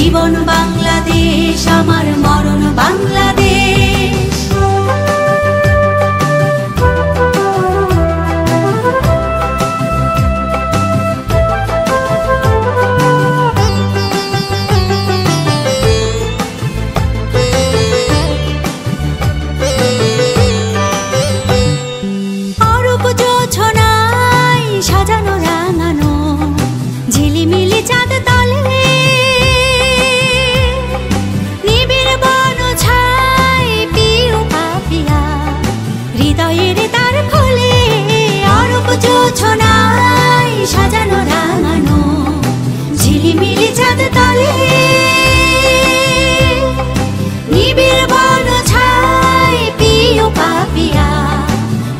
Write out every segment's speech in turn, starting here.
জীবন বাংলাদেশ আমার মরণ বাংলাদেশ। অরূপ জোছনায় সাজানো রাঙানো ঝিলিমিলি চাঁদ তলে নিবিড় বন ছায় পিউ পাপিয়া হৃদয়ের দ্বার খোলে। অরূপ জোছনায় সাজানো রাঙানো ঝিলিমিলি চাঁদ তলে নিবিড় বন ছায় পিউ পাপিয়া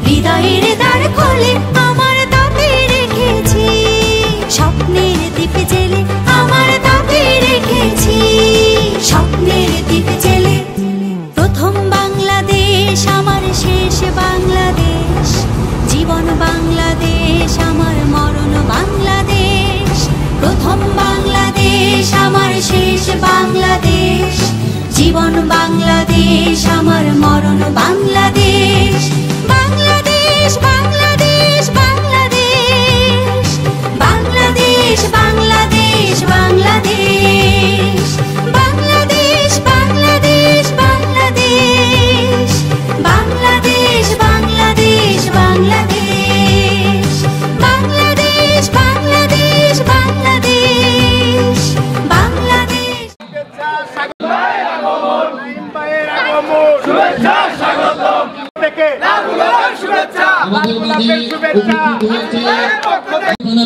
হৃদয়ের দ্বার খোলে। আমার তাতে রেখেছি স্বপ্নের দ্বীপ জেলে, আমার তাতে রেখেছি স্বপ্নের দ্বীপ জেলে। প্রথম বাংলাদেশ আমার শেষ বাংলাদেশ, জীবন বাংলাদেশ আমার মরণ বাংলাদেশ। প্রথম বাংলাদেশ আমার শেষ বাংলাদেশ, জীবন বাংলাদেশ আমার মরণ বাংলাদেশ। বাংলাদেশ বাংলাদেশ বাংলাদেশ বাংলাদেশ বাংলাদেশ বাংলাদেশ বাংলাদেশ বাংলাদেশ বাংলাদেশ বাংলাদেশ বাংলাদেশ বাংলাদেশ বাংলাদেশ বাংলাদেশ বাংলাদেশ বাংলাদেশ।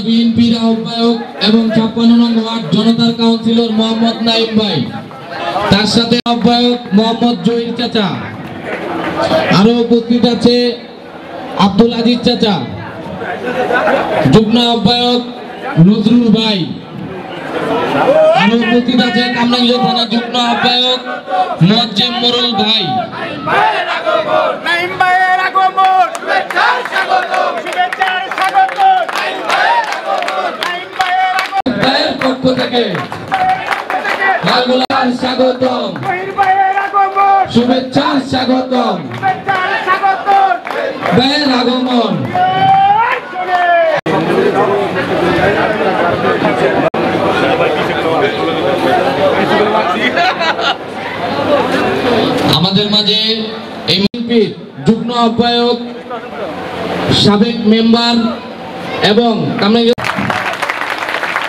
বিএনপির আহ্বায়ক এবং 56 নং ওয়ার্ড জনতার কাউন্সিলর মোহাম্মদ নাইম ভাই, তার সাথে আহ্বায়ক মোহাম্মদ জহির চাচা, আরো উপস্থিত আছে আব্দুল আজিজ চাচা, যুগ্ম আহ্বায়ক নজরুল ভাই, আরো উপস্থিত আছে কামরাঙ্গীর থানা যুগ্ম আহ্বায়ক মুয়াজ্জেম মোরল ভাই। নাইম ভাইয়ের আগমন শুভেচ্ছার স্বাগতম, শুভেচ্ছার স্বাগতম। নাইম ভাইয়ের আগমন, নাইম ভাইয়ের আগমন ভাইয়ের পক্ষ থেকে স্বাগতম, জহির ভাইয়ের আগমন শুভেচ্ছার স্বাগতম, শুভেচ্ছার স্বাগতম। ভাইয়ের আগমন। আমাদের মাঝে এই বিএনপির যুগ্ম আহ্বায়ক সাবেক মেম্বার এবং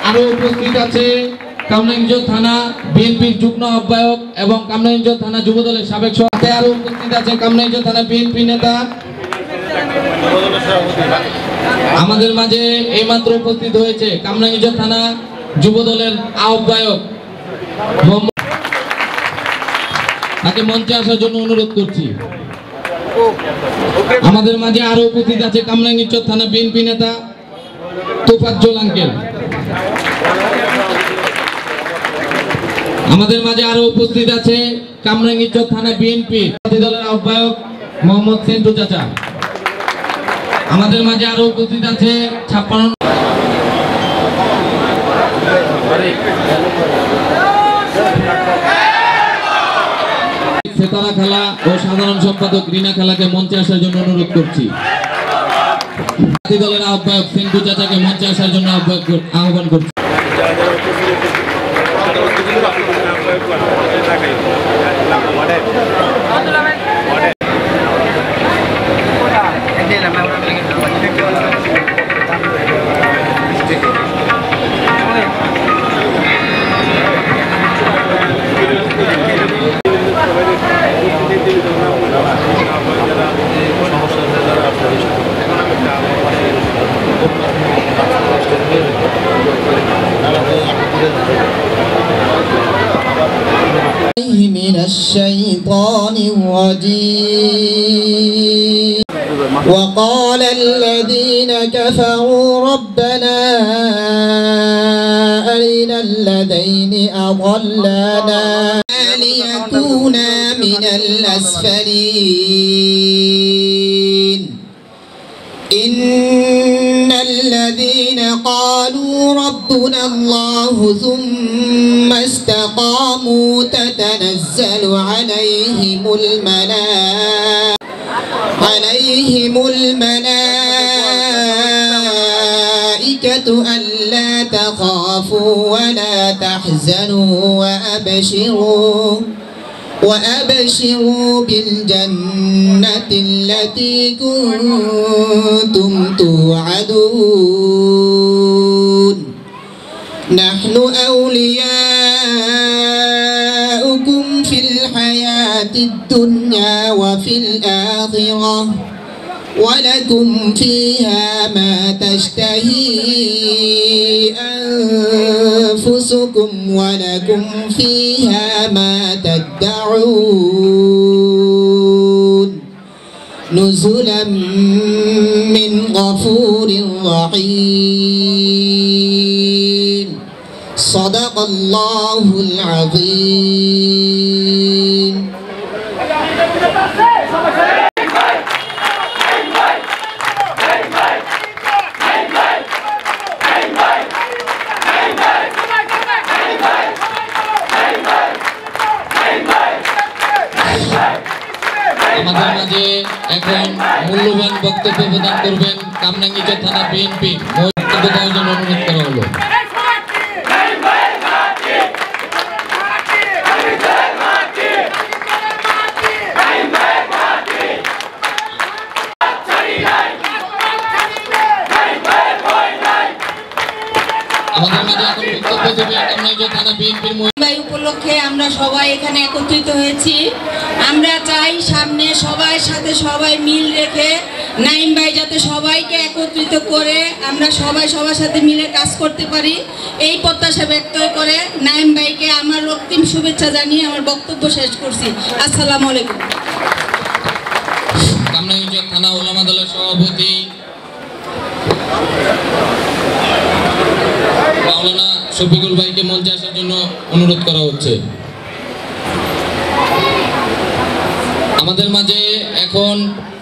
আরো উপস্থিত আছে কামরাঙ্গীর থানা বিএনপির যুগ্ম আহ্বায়ক এবং কামরাঙ্গীর থানা যুবদলের সাবেক সভাপতি, আরো উপস্থিত আছে কামরাঙ্গীর থানা বিএনপি নেতা। আমাদের মাঝে এইমাত্র উপস্থিত হয়েছে কামরাঙ্গীর থানা যুবদলের আহ্বায়ক মোহাম্মদ, তাকে মঞ্চে আসার জন্য অনুরোধ করছি। আমাদের মাঝে আরো উপস্থিত আছে কামরাঙ্গীর থানা বিএনপি নেতা তোফাজ্জল আঙ্কেল। আমাদের মাঝে আরো উপস্থিত আছে কামরাঙ্গীর থানা বিএনপি দলের আহ্বায়ক মোহাম্মদ সেন্টু চাচা। আমাদের মাঝে আরো উপস্থিত আছে 56 সেতারা খালা ও সাধারণ সম্পাদক রিনা খালাকে মঞ্চে আসার জন্য অনুরোধ করছি। দলের আহ্বায়ক সেন্টু চাচাকে মঞ্চে আসার জন্য আহ্বান করছি। من الشيطان الرجيم. وقال الذين كفروا ربنا أرنا الذين أضلانا ليكونا من الأسفلين. إن الذين قالوا ربنا الله ثم ثم استقاموا تتنزل عليهم الملائكة ألا تخافوا ولا تحزنوا وأبشروا بالجنة التي كنتم توعدون نحن أولياؤكم في الحياة الدنيا وفي الآخرة ولكم فيها ما تشتهي أنفسكم ولكم فيها ما تدعون نزلا من غفور رحيم صدق الله العظيم. আমাদের মাঝে এখন মূল্যবান বক্তব্য প্রদান করবেন কামরাঙ্গীরচর থানা বিএনপি বক্তব্য দেওয়ার জন্য অনুরোধ করা হলো। আমাদের মাঝে এখন বক্তব্য দেবে কামরাঙ্গীরচর থানা বিএনপির উপলক্ষে আমরা সবাই এখানে একত্রিত হয়েছি। আমরা চাই সামনে সবার সাথে সবাই মিল রেখে নাইম ভাই যাতে সবাইকে একত্রিত করে আমরা সবাই সবার সাথে মিলে কাজ করতে পারি, এই প্রত্যাশা ব্যক্ত করে নাইম ভাইকে আমার রক্তিম শুভেচ্ছা জানিয়ে আমার বক্তব্য শেষ করছি। আসসালামু আলাইকুম। কামরাঙ্গীরচর থানা উলামা দলের সভাপতি মাওলানা শফিকুল ভাইকে মঞ্চে আসার জন্য অনুরোধ করা হচ্ছে। আমাদের মাঝে এখন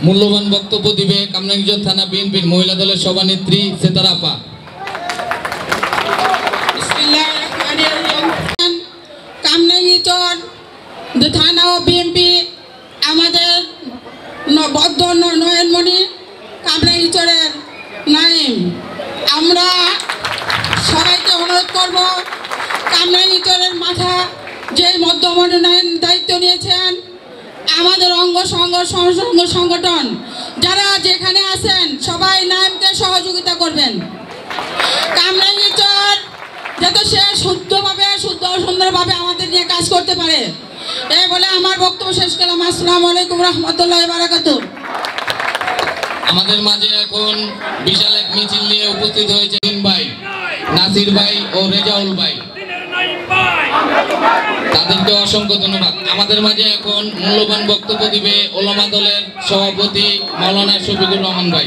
মূল্যবান বক্তব্য দিবে কামরাঙ্গীরচর থানা বিএনপির মহিলা দলের সভানেত্রী সেতারা আপা। কামরাঙ্গীরচর থানা ও বিএনপি আমাদের বদ্ধ নয়নমণি কামরাঙ্গীরচরের নাইম, আমরা সবাইকে অনুরোধ করব কামরাঙ্গীরচরের মাথা যে মধ্যমণি দায়িত্ব নিয়েছেন, আমাদের অঙ্গ সংগঠন যারা যেখানে আছেন সবাই নাইমকে সহযোগিতা করবেন। কামরাঙ্গীরচর যাতে সে সুন্দরভাবে আমাদের নিয়ে কাজ করতে পারে, এই বলে আমার বক্তব্য শেষ করলাম। আসসালামু আলাইকুম রহমতুল্লাহি ওয়া বারাকাতুহু। আমাদের মাঝে এখন বিশাল এক মিছিল নিয়ে উপস্থিত হয়েছে ভাই নাসির ভাই ও রেজাউল ভাই, তাদেরকে অসংখ্য ধন্যবাদ। আমাদের মাঝে এখন মূল্যবান বক্তব্য দিবে উলামা দলের সভাপতি মাওলানা শফিকুর রহমান ভাই।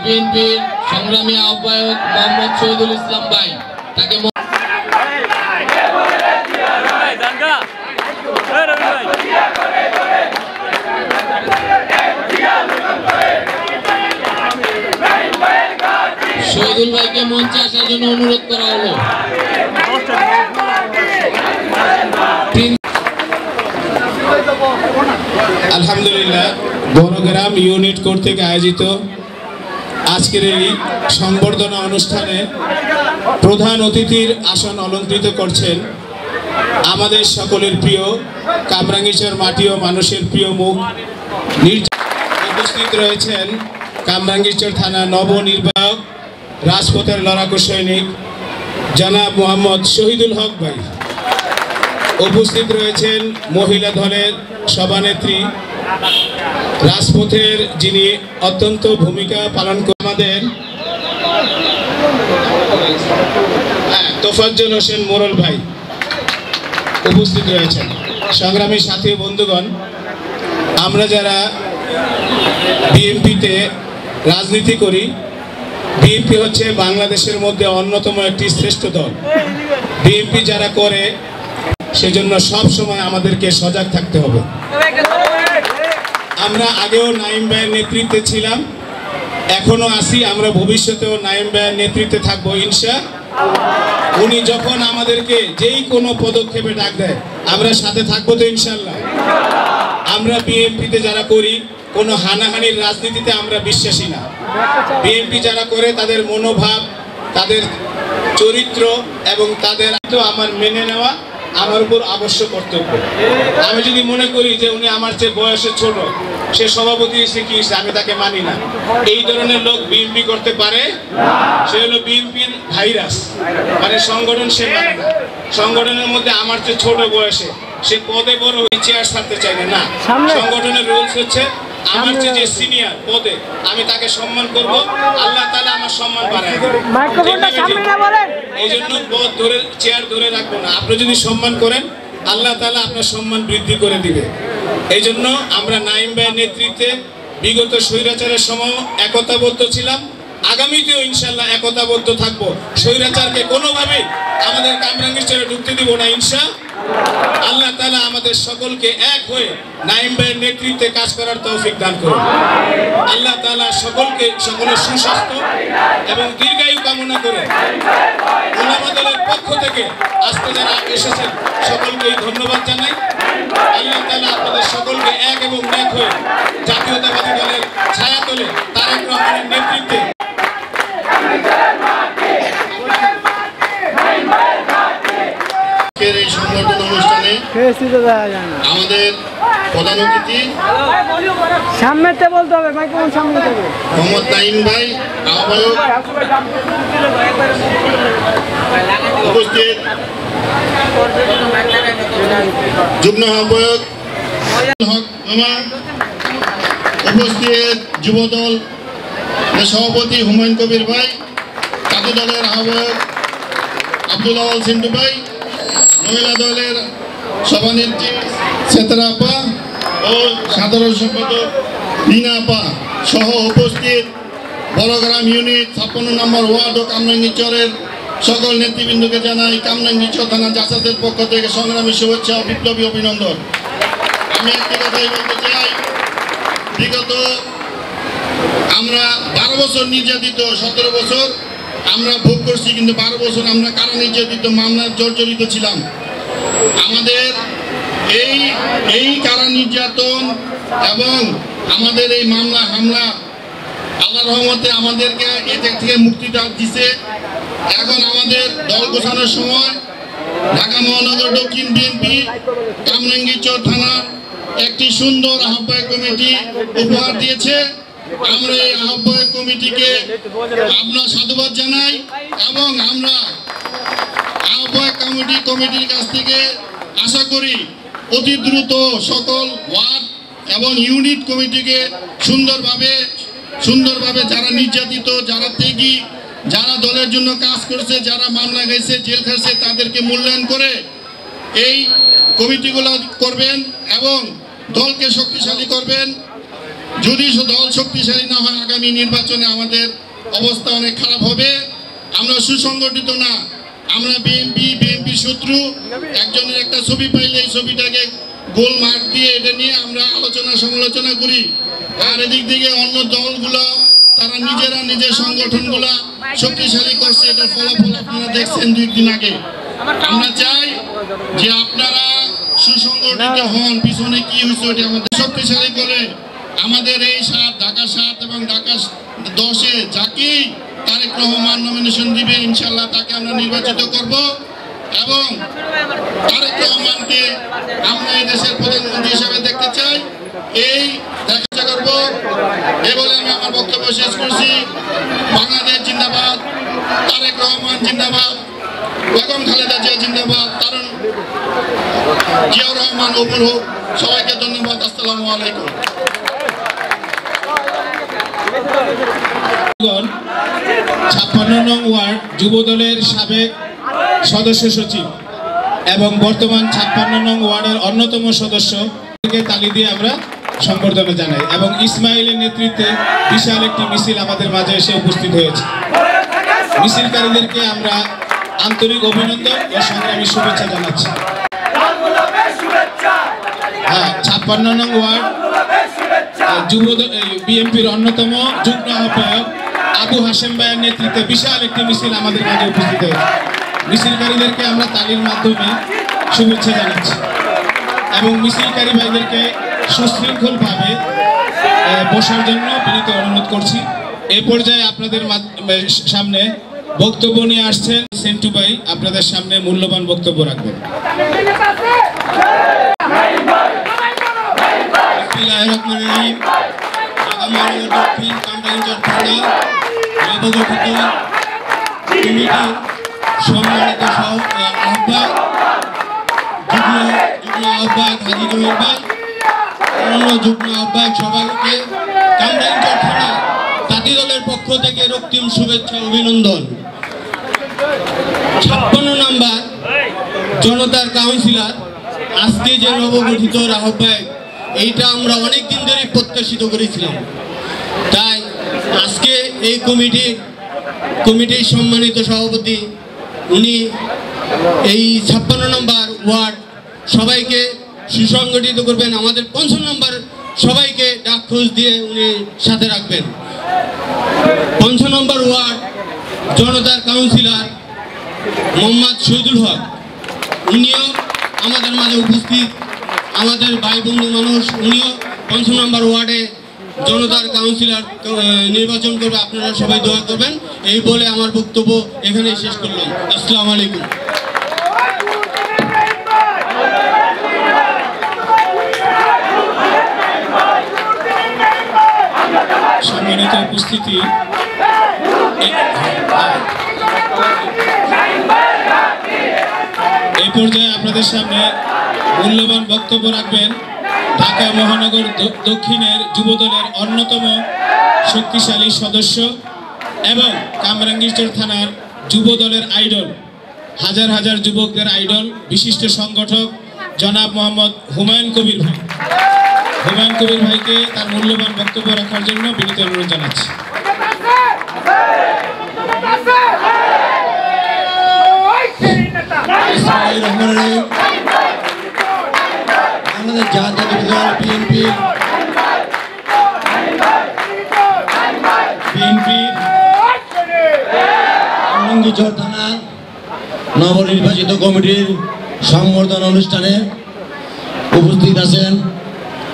বিএনপির সংগ্রামী আহ্বায়ক মোহাম্মদ শহীদুল ইসলাম ভাই, তাকে শহীদুল ভাইকে মঞ্চে আসার জন্য অনুরোধ করা হলো। আলহামদুলিল্লাহ, বড়গ্রাম ইউনিট কর্তৃক আয়োজিত আজকের এই সংবর্ধনা অনুষ্ঠানে প্রধান অতিথির আসন অলঙ্কৃত করছেন আমাদের সকলের প্রিয় কামরাঙ্গীরচর মাটি ও মানুষের প্রিয় মুখ। উপস্থিত রয়েছেন কামরাঙ্গীরচর থানা নবনির্বাচক রাজপথের লড়াকু সৈনিক জনাব মোহাম্মদ শহীদুল হক ভাই। উপস্থিত রয়েছেন মহিলা দলের সভানেত্রী, রাজপথের যিনি অত্যন্ত ভূমিকা পালন করে আমাদের তোফাজ্জল হোসেন মোরল ভাই উপস্থিত রয়েছেন। সংগ্রামী সাথী বন্ধুগণ, আমরা যারা বিএনপিতে রাজনীতি করি, বিএনপি হচ্ছে বাংলাদেশের মধ্যে অন্যতম একটি শ্রেষ্ঠ দল। বিএনপি যারা করে সেজন্য সব সময় আমাদেরকে সজাগ থাকতে হবে। আমরা আগেও নাঈম ভাইয়ের নেতৃত্বে ছিলাম, এখনো আছি, আমরা ভবিষ্যতেও নাঈম ভাইয়ের নেতৃত্বে থাকবো ইনশাআল্লাহ। উনি যখন আমাদেরকে যেই কোনো পদক্ষেপে ডাক দেয় আমরা সাথে থাকবো তো ইনশাআল্লাহ। আমরা বিএনপিতে যারা করি কোনো হানাহানির রাজনীতিতে আমরা বিশ্বাসী না। বিএনপি যারা করে তাদের মনোভাব, তাদের চরিত্র এবং তাদের আমার মেনে নেওয়া আমার উপর আবশ্যক কর্তব্য। আমি যদি মনে করি যে উনি আমার চেয়ে বয়সে ছোট, সে সভাপতি এসে কি আমি তাকে মানি না, এই ধরনের লোক বিএনপি করতে পারে? সে হলো বিএনপির ভাইরাস, মানে সংগঠন সে মানে না। সংগঠনের মধ্যে আমার চেয়ে ছোট বয়সে সে পদে বড় চেয়ার ছাড়তে চাইবে না। সংগঠনের রুলস হচ্ছে আমার চেয়ে যে সিনিয়র পদে আমি তাকে সম্মান করব, আল্লাহ তাআলা আমার সম্মান বাড়ায় দেবেন। এই জন্য পদ ধরে চেয়ার ধরে রাখবো না। আপনি যদি সম্মান করেন আল্লাহ তাআলা আপনার সম্মান বৃদ্ধি করে দিবে। এই জন্য আমরা নাঈম ভাইয়ের নেতৃত্বে বিগত স্বৈরাচারের সময় একতাবদ্ধ ছিলাম, আগামীতেও ইনশাআল্লাহ একতাবদ্ধ থাকবো। স্বৈরাচারকে কোনোভাবে আমাদের কামরাঙ্গীরচরে ঢুকতে দিব না ইনশাআল্লাহ। আল্লাহ তাআলা আমাদের সকলকে এক হয়ে নাঈম ভাইয়ের নেতৃত্বে কাজ করার তৌফিক দান করুন। আল্লাহ তাআলা সকলের সুস্বাস্থ্য এবং দীর্ঘায়ু কামনা করে উলামা দলের পক্ষ থেকে আজকে যারা এসেছেন সকলকেই ধন্যবাদ জানাই। আল্লাহ তাআলা আপনাদের সকলকে এক এবং এক হয়ে জাতীয়তাবাদী দলের ছায়াতলে তারেক রহমানের নেতৃত্বে এই সংবর্ধনা অনুষ্ঠানে আমাদের প্রধান অতিথি সামনেতে বলতে হবে, মাইক্রোফোন সামনে থেকে। মোহাম্মদ নাঈম ভাই, আহ্বায়ক উপস্থিত, যুগ্ম আহ্বায়ক হক মামা উপস্থিত, যুবদল সভাপতি হুমায়ুন কবির ভাই, জাতীয় দলের আহ্বায়ক আব্দুল আওয়াল সিন্টু ভাই, মহিলা দলের সভানেত্রী সেতরা আপা ও সাধারণ সম্পাদক রিনা আপা সহ উপস্থিত বড়গ্রাম ইউনিট 56 নম্বর ওয়ার্ড ও কামরাঙ্গীরচরের সকল নেতৃবৃন্দকে জানাই কামরাঙ্গীরচর থানা জাসাসের পক্ষ থেকে সংগ্রামী শুভেচ্ছা ও বিপ্লবী অভিনন্দন। আমি একটি কথাই বলতে চাই, বিগত আমরা 12 বছর নির্যাতিত, 17 বছর আমরা ভোগ করছি, কিন্তু 12 বছর আমরা কারা নির্যাতিত মামলায় জর্জরিত ছিলাম। আমাদের এই কারা নির্যাতন এবং আমাদের এই মামলা হামলা আল্লাহর রহমতে আমাদেরকে এদের থেকে মুক্তি দিচ্ছে। এখন আমাদের দল গোছানোর সময় ঢাকা মহানগর দক্ষিণ বিএনপি কামরাঙ্গীরচর থানার একটি সুন্দর আহ্বায়ক কমিটি উপহার দিয়েছে। আমরা এই আহ্বায়ক কমিটিকে আমরা সাধুবাদ জানাই এবং আমরা আহ্বায়ক কমিটির কাছ থেকে আশা করি অতি দ্রুত সকল ওয়ার্ড এবং ইউনিট কমিটিকে সুন্দরভাবে যারা নির্যাতিত, যারা ত্যাগী, যারা দলের জন্য কাজ করছে, যারা মামলা গেছে, জেল খাটছে, তাদেরকে মূল্যায়ন করে এই কমিটিগুলো করবেন এবং দলকে শক্তিশালী করবেন। যদি দল শক্তিশালী না হয় আগামী নির্বাচনে আমাদের অবস্থা অনেক খারাপ হবে। আমরা সুসংগঠিত না, আমরা বিএনপি শত্রু। একজনের একটা ছবি পাইলে এই ছবিটাকে গোল মার্ক দিয়ে এটা নিয়ে আমরা আলোচনা সমালোচনা করি, আর এদিক থেকে অন্য দলগুলো তারা নিজেরা নিজের সংগঠনগুলা শক্তিশালী করছে। এটার ফলাফল আপনারা দেখছেন 2 দিন আগে। আমরা চাই যে আপনারা সুসংগঠিত হন, পিছনে কি হয়েছে ওটা আমাদের শক্তিশালী করে আমাদের এই ঢাকা 7 এবং ঢাকা 10-এ যাকেই তারেক রহমান নমিনেশন দিবে ইনশাআল্লাহ তাকে আমরা নির্বাচিত করব এবং তারেক রহমানকে আমরা এই দেশের প্রধানমন্ত্রী হিসেবে দেখতে চাই। এই দেখা করব এই বলে আমি আমার বক্তব্য শেষ করছি। বাংলাদেশ জিন্দাবাদ, তারেক রহমান জিন্দাবাদ, বেগম খালেদা জিয়া জিন্দাবাদ, তারুণ জিয়াউর রহমান অমর হোক। সবাইকে ধন্যবাদ। আসসালামু আলাইকুম। 56 নং ওয়ার্ড যুবদলের সাবেক সদস্য সচিব এবং বর্তমান 56 নং ওয়ার্ডের অন্যতম সদস্য তালি দিয়ে আমরা সম্বর্ধনা জানাই এবং ইসমাইলের নেতৃত্বে বিশাল একটি মিছিল আমাদের মাঝে এসে উপস্থিত হয়েছে। মিছিলকারীদেরকে আমরা আন্তরিক অভিনন্দন ও সংগ্রামী শুভেচ্ছা জানাচ্ছি। 56 নং ওয়ার্ড যুব বিএনপির অন্যতম যুগ্ম আহ্বায়ক আবু হাশেম ভাইয়ের নেতৃত্বে বিশাল একটি মিছিল আমাদের মাঝে উপস্থিত হয়েছে। মিছিলকারীদেরকে আমরা তালির মাধ্যমে শুভেচ্ছা জানাচ্ছি এবং মিছিলকারী ভাইদেরকে সুশৃঙ্খলভাবে বসার জন্য বিনীত অনুরোধ করছি। এই পর্যায়ে আপনাদের সামনে বক্তব্য নিয়ে আসছেন সেন্টু ভাই, আপনাদের সামনে মূল্যবান বক্তব্য রাখবেন। দক্ষিণ কামরাঙ্গীর থানা নবগঠিত কমিটির সম্মানিত আহ্বায়ক যুগ্ম আহ্বায়ক হাজি জহির ভাই, অন্য যুগ্ম আহ্বায়ক সবাইকে কামরাঙ্গীর থানা তাঁতি দলের পক্ষ থেকে রক্তিম শুভেচ্ছা অভিনন্দন। 56 নম্বর জনতার কাউন্সিলর আজকে যে নবগঠিত আহ্বায়ক, এইটা আমরা অনেক দিন ধরে প্রত্যাশিত করেছিলাম। তাই আজকে এই কমিটির সম্মানিত সভাপতি উনি এই 56 নম্বর ওয়ার্ড সবাইকে সুসংগঠিত করবেন, আমাদের 55 নম্বর সবাইকে ডাক খোঁজ দিয়ে উনি সাথে রাখবেন। 55 নম্বর ওয়ার্ড জনতার কাউন্সিলর মোহাম্মদ শহীদুল হক, উনিও আমাদের মাঝে উপস্থিত, আমাদের ভাই বন্ধু মানুষ। উনিও 55 নম্বর ওয়ার্ডে জনতার কাউন্সিলর নির্বাচন করবে, আপনারা সবাই দোয়া করবেন। এই বলে আমার বক্তব্য এখানে শেষ করলাম। আসসালামু আলাইকুম। সম্মানিত উপস্থিতি, এই পর্যায়ে আপনাদের সামনে মূল্যবান বক্তব্য রাখবেন ঢাকা মহানগর দক্ষিণের যুবদলের অন্যতম শক্তিশালী সদস্য এবং কামরাঙ্গীরচর থানার যুবদলের আইডল, হাজার হাজার যুবকদের আইডল, বিশিষ্ট সংগঠক জনাব মোহাম্মদ হুমায়ুন কবির ভাই। হুমায়ুন কবির ভাইকে তার মূল্যবান বক্তব্য রাখার জন্য বিনীত অনুরোধ জানাচ্ছি। আমাদের জাতীয় দল বিএনপি কামরাঙ্গীরচর থানা নবনির্বাচিত কমিটির সংবর্ধনা অনুষ্ঠানে উপস্থিত আছেন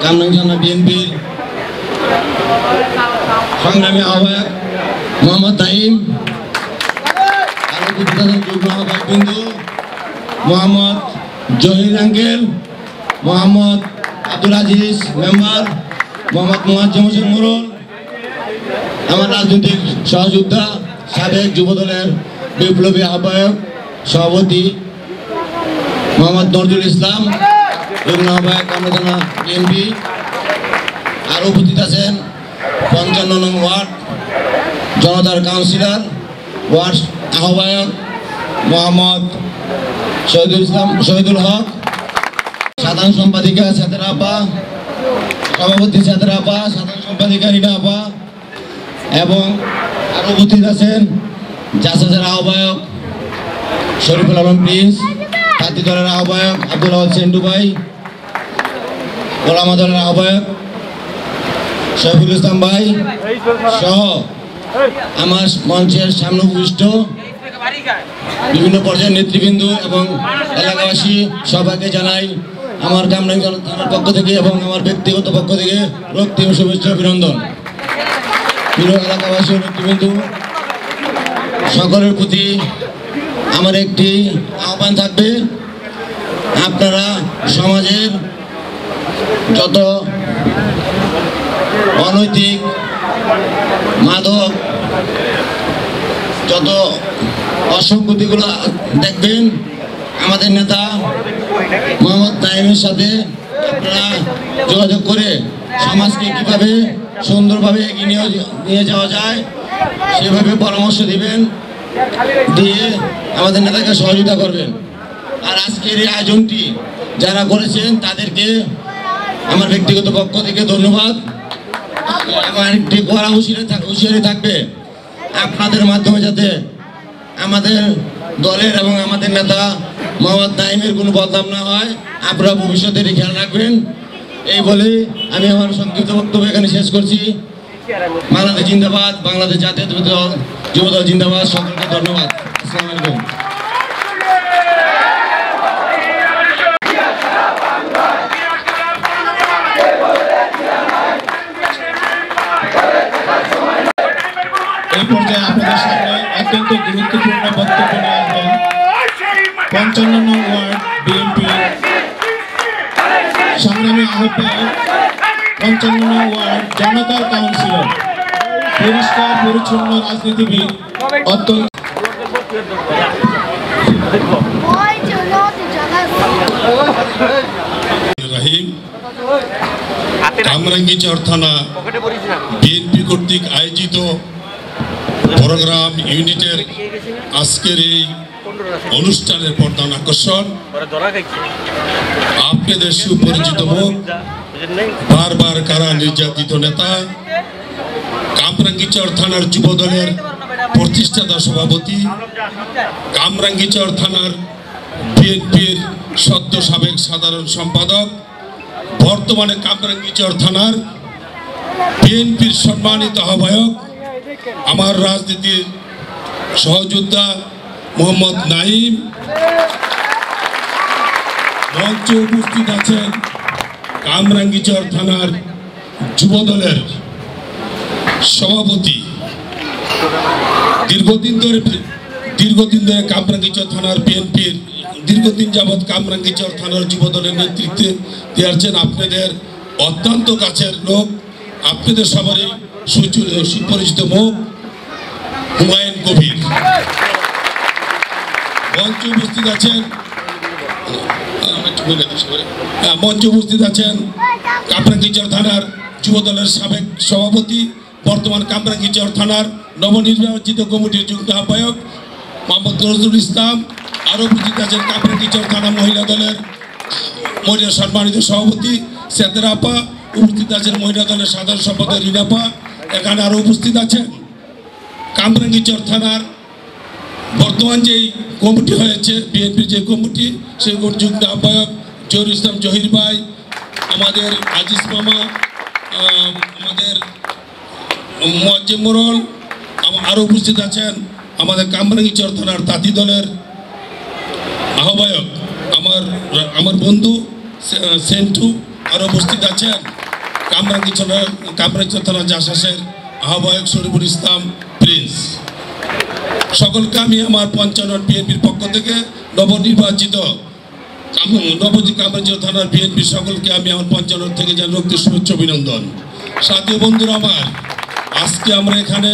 কামরাঙ্গীরচর থানা বিএনপির সংগ্রামী আহ্বায়ক মোহাম্মদ তাইম, আরো উপস্থিত আছেন যুগ্ম আহ্বায়ক বিন্দু মোহাম্মদ জহির আঙ্কেল, মোহাম্মদ আব্দুল আজিজ মেম্বার, মোহাম্মদ মুয়াজ্জম হোসেন মোরল, আমার রাজনৈতিক সহযোদ্ধা সাবেক যুবদলের বিপ্লবী আহ্বায়ক সভাপতি মোহাম্মদ নজরুল ইসলাম, যুগ্ম আহ্বায়ক কামরাঙ্গীরচর থানা বিএনপি। আর উপস্থিত আছেন 55 নং ওয়ার্ড জনতার কাউন্সিলর ওয়ার্ড আহ্বায়ক মোহাম্মদ শহীদুল হক, সাধারণ সম্পাদিকা সাতেরা আপা, সভাপতি সাতেরা আপা, সাধারণ সম্পাদিকা রিনা আপা এবং আরও উপস্থিত আছেন জাসাজের আহ্বায়ক শরীফুল আলম প্রিন্স, তাঁতি দলের আহ্বায়ক আব্দুল আওয়াল সেন্টু ভাই, ওলামা দলের আহ্বায়ক শফিকুল ইসলাম ভাই সহ আমার মঞ্চের সামনে উপবিষ্ট বিভিন্ন পর্যায়ের নেতৃবৃন্দ এবং এলাকাবাসী সবাইকে জানাই আমার কামরাঙ্গীরচর থানার পক্ষ থেকে এবং আমার ব্যক্তিগত পক্ষ থেকে রক্তিম শুভেচ্ছা অভিনন্দন। প্রিয় এলাকাবাসী ও নেতৃবৃন্দ, সকলের প্রতি আমার একটি আহ্বান থাকবে, আপনারা সমাজের যত অনৈতিক মাদক যত অসঙ্গতিগুলো দেখবেন, আমাদের নেতা মোহাম্মদ তাইমের সাথে আপনারা যোগাযোগ করে সমাজকে কীভাবে সুন্দরভাবে এগিয়ে নিয়ে যাওয়া যায় সেভাবে পরামর্শ দিবেন দিয়ে আমাদের নেতাকে সহযোগিতা করবেন। আর আজকের এই আয়োজনটি যারা করেছেন তাদেরকে আমার ব্যক্তিগত পক্ষ থেকে ধন্যবাদ। এবং একটি কড়া হুঁশিয়ারি থাকবে আপনাদের মাধ্যমে যাতে আমাদের দলের এবং আমাদের নেতা মোহাম্মদ নাঈমের কোনো বদনাম না হয়, আপনারা ভবিষ্যতে খেয়াল রাখবেন। এই বলে আমি আমার সংক্ষিপ্ত বক্তব্য এখানে শেষ করছি। বাংলাদেশ জিন্দাবাদ, বাংলাদেশ জাতীয়তাবাদী দল যুবদল জিন্দাবাদ। সকলকে ধন্যবাদ। আসসালামু আলাইকুম। এই পর্যায়ে আপনাদের সামনে অত্যন্ত গুরুত্বপূর্ণ বক্তব্য নিয়ে আসবেন 55 নং ওয়ার্ড বিএনপি সংগ্রামী আহ্বায়ক, 55 নং ওয়ার্ড জনতার কাউন্সিলর, পরিষ্কার পরিচ্ছন্ন রাজনীতিবিদ, অত্যন্ত কামরাঙ্গীরচর থানা বিএনপি কর্তৃক আয়োজিত প্রোগ্রাম ইউনিটের আজকের এই অনুষ্ঠানের প্রধান আকর্ষণ আপনাদের সুপরিচিত মুখ, বারবার কারা নির্যাতিত নেতা, কামরাঙ্গীরচর থানার যুবদলের প্রতিষ্ঠাতা সভাপতি, কামরাঙ্গীরচর থানার বিএনপির সদ্য সাবেক সাধারণ সম্পাদক, বর্তমানে কামরাঙ্গীরচর থানার বিএনপির সম্মানিত আহ্বায়ক, আমার রাজনীতির সহযোদ্ধা মোহাম্মদ নাঈম, মঞ্চে উপস্থিত আছেন কামরাঙ্গীরচর থানার যুবদলের সভাপতি, দীর্ঘদিন ধরে কামরাঙ্গীরচর থানার বিএনপির দীর্ঘদিন যাবৎ কামরাঙ্গীরচর থানার যুবদলের নেতৃত্বে দিয়ে আসছেন আপনাদের অত্যন্ত কাছের লোক, আপনাদের সবারই সুপরিচিত মুখ হুমায়ুন কবির। মঞ্চে উপস্থিত আছেন কামরাঙ্গীরচর থানার যুবদলের সাবেক সভাপতি, বর্তমান কামরাঙ্গীরচর থানার নবনির্বাচিত কমিটির যুগ্ম আহ্বায়ক মোহাম্মদ নজরুল ইসলাম। আরও উপস্থিত আছেন কামরাঙ্গীরচর থানা মহিলা দলের সম্মানিত সভাপতি সেতেরা আপা, উপস্থিত আছেন মহিলা দলের সাধারণ সম্পাদক রিনাপা। এখানে আরও উপস্থিত আছেন কামরাঙ্গীরচর থানার বর্তমান যেই কমিটি হয়েছে বিএনপির যে কমিটি, সেই যুগ্ম আহ্বায়ক জহির ইসলাম জহির ভাই, আমাদের আজিজ মামা, আমাদের মুয়াজ্জেম মোড়ল। আরও উপস্থিত আছেন আমাদের কামরাঙ্গীরচর থানার তাঁতি দলের আহ্বায়ক আমার বন্ধু সেন্টু। আরও উপস্থিত আছেন কামরাঙ্গীরচর থানার জাসাসের আহ্বায়ক শরীফুল ইসলাম প্রিন্স। সকলকে আমি আমার 55 বিএনপির পক্ষ থেকে নবনির্বাচিত কামরাঙ্গীরচর থানার বিএনপি সকলকে আমি আমার 55 থেকে জানাই রক্তিম শুভেচ্ছা অভিনন্দন। সাথী বন্ধুরা আমার, আজকে আমরা এখানে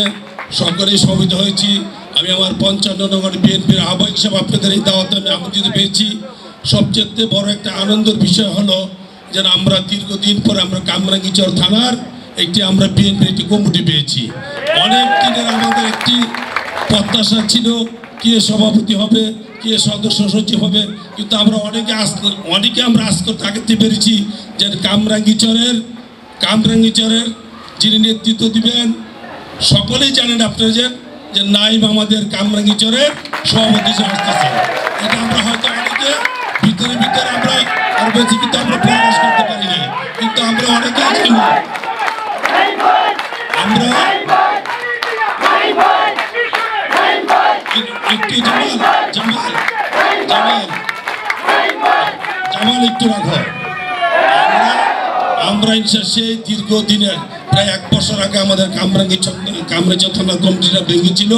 সকলেই সমবেত হয়েছি। আমি আমার 55 নং বিএনপির আহ্বায়ক হিসাবে আপনাদের এই দাওয়াতে আমি আমন্ত্রিত পেয়েছি। সবচেয়ে বড় একটা আনন্দের বিষয় হলো যে আমরা দীর্ঘদিন পরে আমরা কামরাঙ্গীরচর থানার আমরা বিএনপির একটি কমিটি পেয়েছি। অনেক দিনের আমাদের একটি প্রত্যাশা ছিল কে সভাপতি হবে, কে সদস্য সচিব হবে, কিন্তু আমরা অনেকে আমরা আজ থাকতে পেরেছি যে কামরাঙ্গীরচরের যিনি নেতৃত্ব দিবেন সকলেই জানেন আপনারা যে নাঈম আমাদের কামরাঙ্গীরচরের সভাপতি আসতেছে। এটা আমরা হয়তো অনেকে ভিতরে আমরা আর বেশি কিন্তু আমরা প্রকাশ করতে পারিনি, কিন্তু আমরা অনেকেই জানি। আমরা একটু জামাল একটু রাখো। আমরা সেই দীর্ঘদিনের প্রায় 1 বছর আগে আমাদের কামরাঙ্গীরচর থানার কমিটিটা ভেঙেছিল।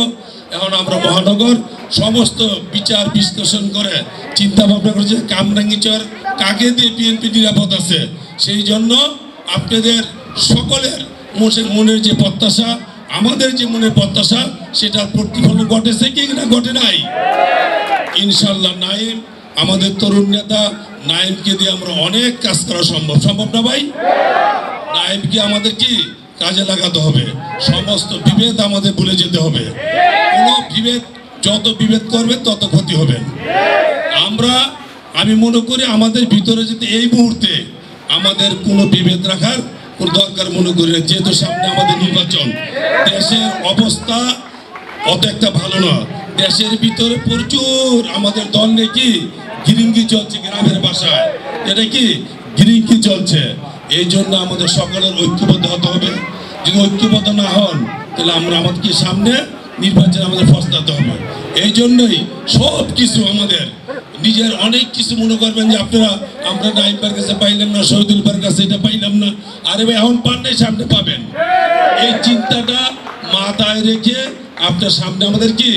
এখন আমরা মহানগর সমস্ত বিচার বিশ্লেষণ করে চিন্তা ভাবনা করেছে কামরাঙ্গীরচর কাকে দিয়ে বিএনপি নিরাপদ আছে। সেই জন্য আপনাদের সকলের মনের যে প্রত্যাশা, আমাদের যে মনের প্রত্যাশা, সেটার প্রতিফলন ঘটেছে কি না ঘটে নাই? ইনশাল্লাহ নাঈম আমাদের তরুণ নেতা, নাঈমকে দিয়ে আমরা অনেক কাজ করা সম্ভব না ভাই? নাঈমকে আমাদের কি কাজে লাগাতে হবে, সমস্ত বিভেদ আমাদের ভুলে যেতে হবে। কোনো বিভেদ যত বিভেদ করবেন তত ক্ষতি হবেন। আমি মনে করি আমাদের ভিতরে যদি এই মুহূর্তে আমাদের কোনো বিভেদ রাখার কোনো দরকার মনে করি না, যেহেতু সামনে আমাদের নির্বাচন। দেশের অবস্থা অত একটা ভালো না, দেশের ভিতরে প্রচুর আমাদের দল নাকি গিরিঙ্গি চলছে, গ্রামের ভাষায় এটা কি গিরিঙ্গি চলছে। এই জন্য আমাদের সকলের ঐক্যবদ্ধ হতে হবে। যদি ঐক্যবদ্ধ না হন তাহলে আমাদেরকে সামনে নির্বাচনে আমাদের ফসলাতে হবে। এই জন্যই সব কিছু আমাদের নিজের অনেক কিছু মনে করবেন যে আমরা নাইম ভাইয়ের কাছে পাইলাম না, শহীদুল ভাইয়ের কাছে এটা পাইলাম না, আরে ভাই এখন পান নাই, সামনে পাবেন। এই চিন্তাটা মাথায় রেখে আপনার সামনে আমাদের কি